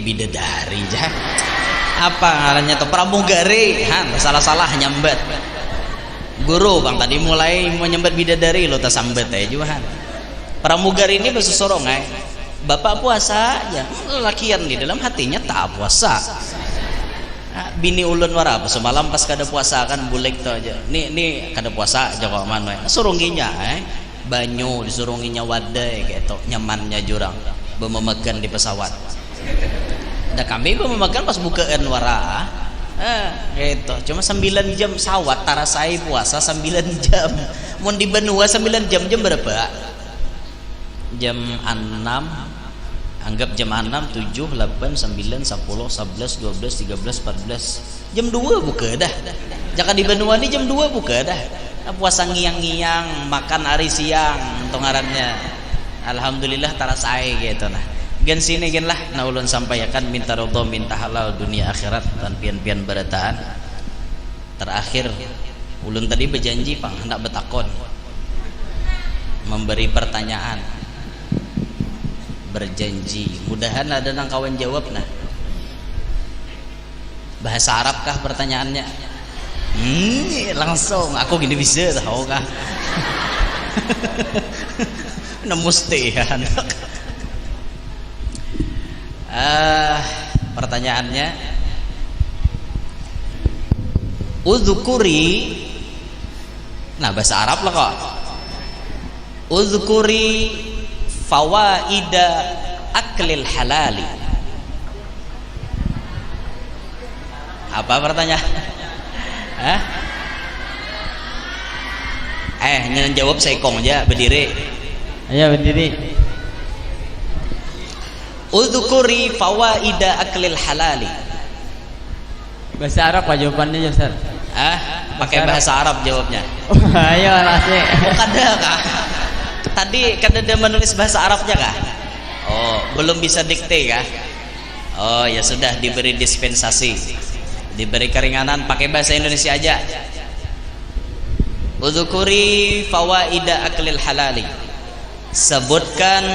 bidadari jah. Apa ngarannya tuh pramugari, salah nyambet. Guru bang tadi mulai mau nyambet bidadari lo tak sambet juga. Pramugari ini besusorong bapak puasa aja, lakian di dalam hatinya tak puasa. Bini ulun wara apa semalam pas kada puasa kan bulek tuh aja. Nih kada puasa aja kok mana surunginya banyu disurunginya wadai gitu nyamannya jurang memegang di pesawat. Ada kami memegang pas bukaan wara gitu. Cuma 9 jam sawat tarasai puasa 9 jam. Mau di benua 9 jam berapa? Jam 6 anggap jam 6, 7, 8, 9, 10, 11, 12, 13, 14 jam 2 buka dah. Jangan di benua ini jam 2 buka dah. Puasa ngiang-ngiang makan hari siang ngarannya. Alhamdulillah tarasai gitu nah. Gen sini gen lah nah ulun sampaikan minta ridho minta halal dunia akhirat dan pian-pian barataan. Terakhir ulun tadi berjanji pang hendak betakon memberi pertanyaan. Berjanji mudahan ada nang kawan jawab nah. Bahasa Arab kah pertanyaannya? Langsung aku gini bisa tahu kah? Namusti ya anak. Pertanyaannya Uzkuri. Nah bahasa Arab lah kok. Uzkuri fawaida aklil halali. Apa pertanyaan? Nyen jawab seikong aja berdiri. Ayo berdiri. Uzkuri fawaida aklil halali. Bahasa Arab apa jawabannya ya Ustaz? Pakai bahasa Arab jawabnya. Ayo nasi. Kada kah? Tadi kada dia menulis bahasa Arabnya kah? Oh, belum bisa dikte kah? Oh, ya sudah diberi dispensasi. Diberi keringanan pakai bahasa Indonesia aja. Uzkuri fawaida aklil halali. Sebutkan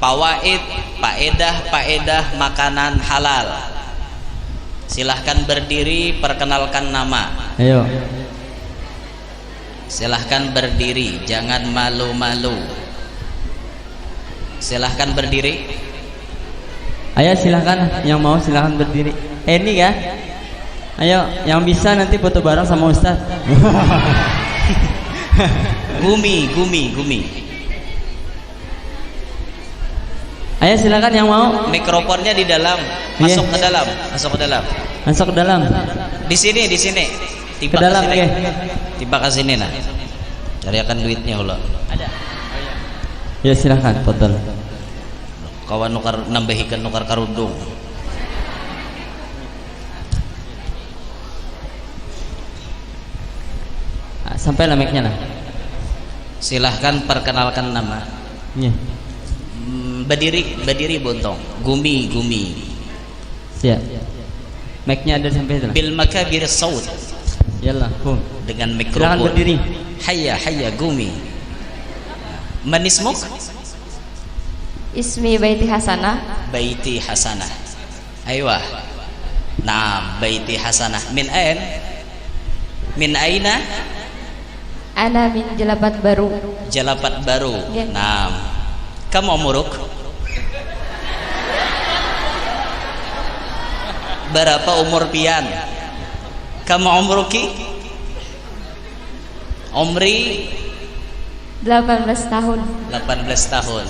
fawaid, faedah makanan halal. Silahkan berdiri, perkenalkan nama. Ayo. Silahkan berdiri, jangan malu-malu. Silahkan berdiri. Ayo silahkan, yang mau silahkan berdiri. Ini ya. Ayo, yang bisa nanti foto bareng sama Ustaz. Gumi. Ayo silakan yang mau. Mikrofonnya di dalam, masuk ke dalam. Masuk ke dalam. Di sini. Tiba ke dalam, oke. Tiba ke sini nah. Carikan duitnya ulah. Ada. Ya silakan, foto. Kawan nambahikan nukar karudung. Sampai lameknya lah. Silahkan perkenalkan nama. Iya. Berdiri bontong. Gumi. Siap. Mic-nya ada sampai itu. Bil makabir saut. Yallah, dengan mikrofon. Silakan berdiri. Hayya Gumi. Manismuk? Ismi Baiti Hasanah. Baiti Hasanah. Aiyah. Nah, Baiti Hasanah. Min aina? Ana min Jalapat Baru. Jalapat Baru. Ya. Nah, kamu umuruk? Berapa umur pian? Kamu umruki? Umri 18 tahun. 18 tahun.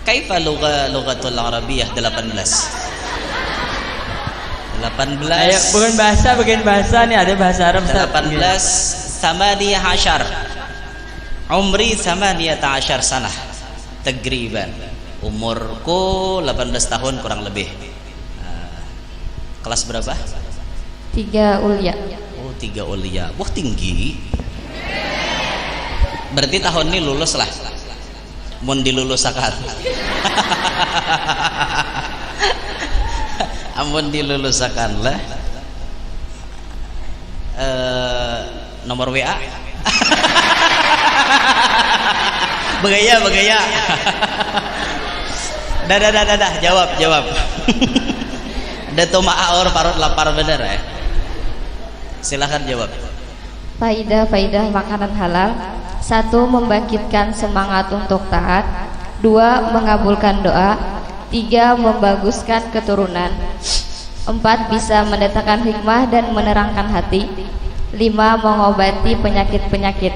Kaifa lughatul Arabiyyah 18? 18. Ayo, bukan bahasa nih, ada bahasa Arab. 18 18 umri 18 sanah takriban. Umurku 18 tahun kurang lebih. Kelas berapa? 3 Ulya. Oh, 3 Ulya. Wah, tinggi. Berarti tahun ini lulus lah. Mun dilulus akan. Ampun dilulusakanlah. Nomor WA. Begaya. Dah, jawab. Dato ma'aur parut lapar bener ya. Silahkan jawab. Faidah makanan halal. 1. Membangkitkan semangat untuk taat. 2. Mengabulkan doa. 3. Membaguskan keturunan. 4. Bisa mendatangkan hikmah dan menerangkan hati. 5. Mengobati penyakit-penyakit.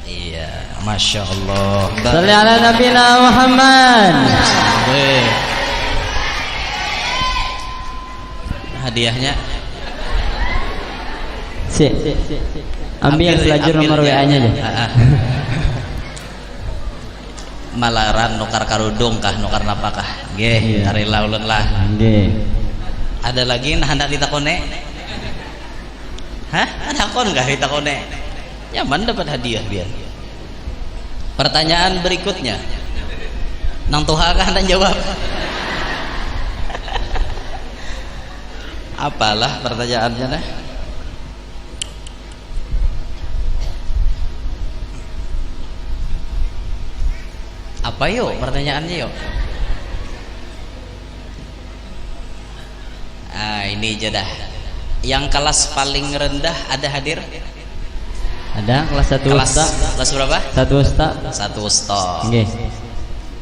Iya, Masya Allah. Shalli ala nabiyina Muhammad. Hadiahnya ambil yang selajur nomor WA-nya aja. Malaran nukar karudung kah nukar napakah? Nggih, tarila ulun lah. Nggih. Ada lagi nah hendak ditakone? Hah? Takon enggak ditakone? Nyaman dapat hadiah biar. Pertanyaan berikutnya. Nang tuha kah hendak jawab? Apalah pertanyaannya dah? Apa yuk pertanyaannya yuk? Ini aja dah. Yang kelas paling rendah ada hadir? Ada kelas 1 Ustaz. Kelas berapa? 1 Ustaz. 1 Ustaz. Nggih.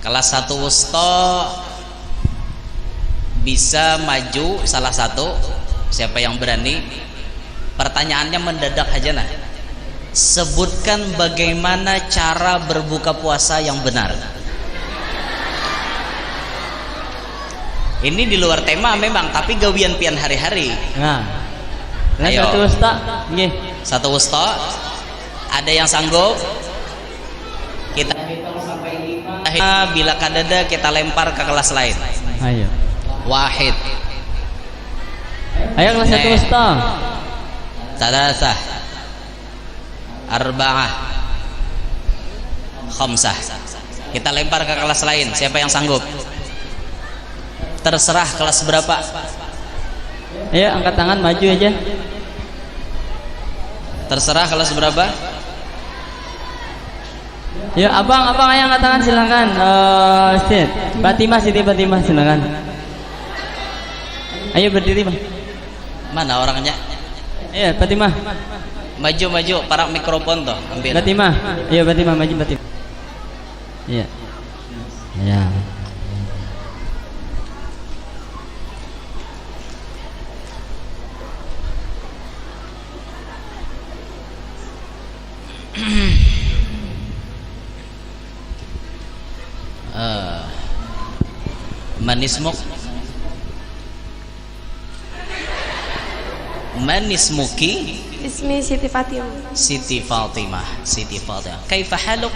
Kelas 1 Ustaz bisa maju salah satu. Siapa yang berani? Pertanyaannya mendadak aja nah. Sebutkan bagaimana cara berbuka puasa yang benar. Ini di luar tema memang, tapi gawian pian hari-hari. Nah. Ayo. 1 Ustaz. Nggih. 1 Ustaz. Ada yang sanggup? Kita hitung sampai 5. Bila kadada kita lempar ke kelas lain. Ayo. Wahid. Ayo kelas 1 Ustaz. Salasah. Arba'ah. Khamsah. Kita lempar ke kelas lain. Siapa yang sanggup? Terserah kelas berapa. Ayo angkat tangan maju aja. Terserah kelas berapa. Yuk abang ayo angkat tangan silakan. Siti Fatimah silakan. Ayo berdiri Bang. Mana orangnya? Iya Fatimah. Maju parak mikrofon toh ambil. Fatimah. Iya Fatimah maju Fatimah. Iya. Ya. Manismuk. Manismuki. Ismi Siti Fatimah. Siti Fatimah. Kaifa haluk?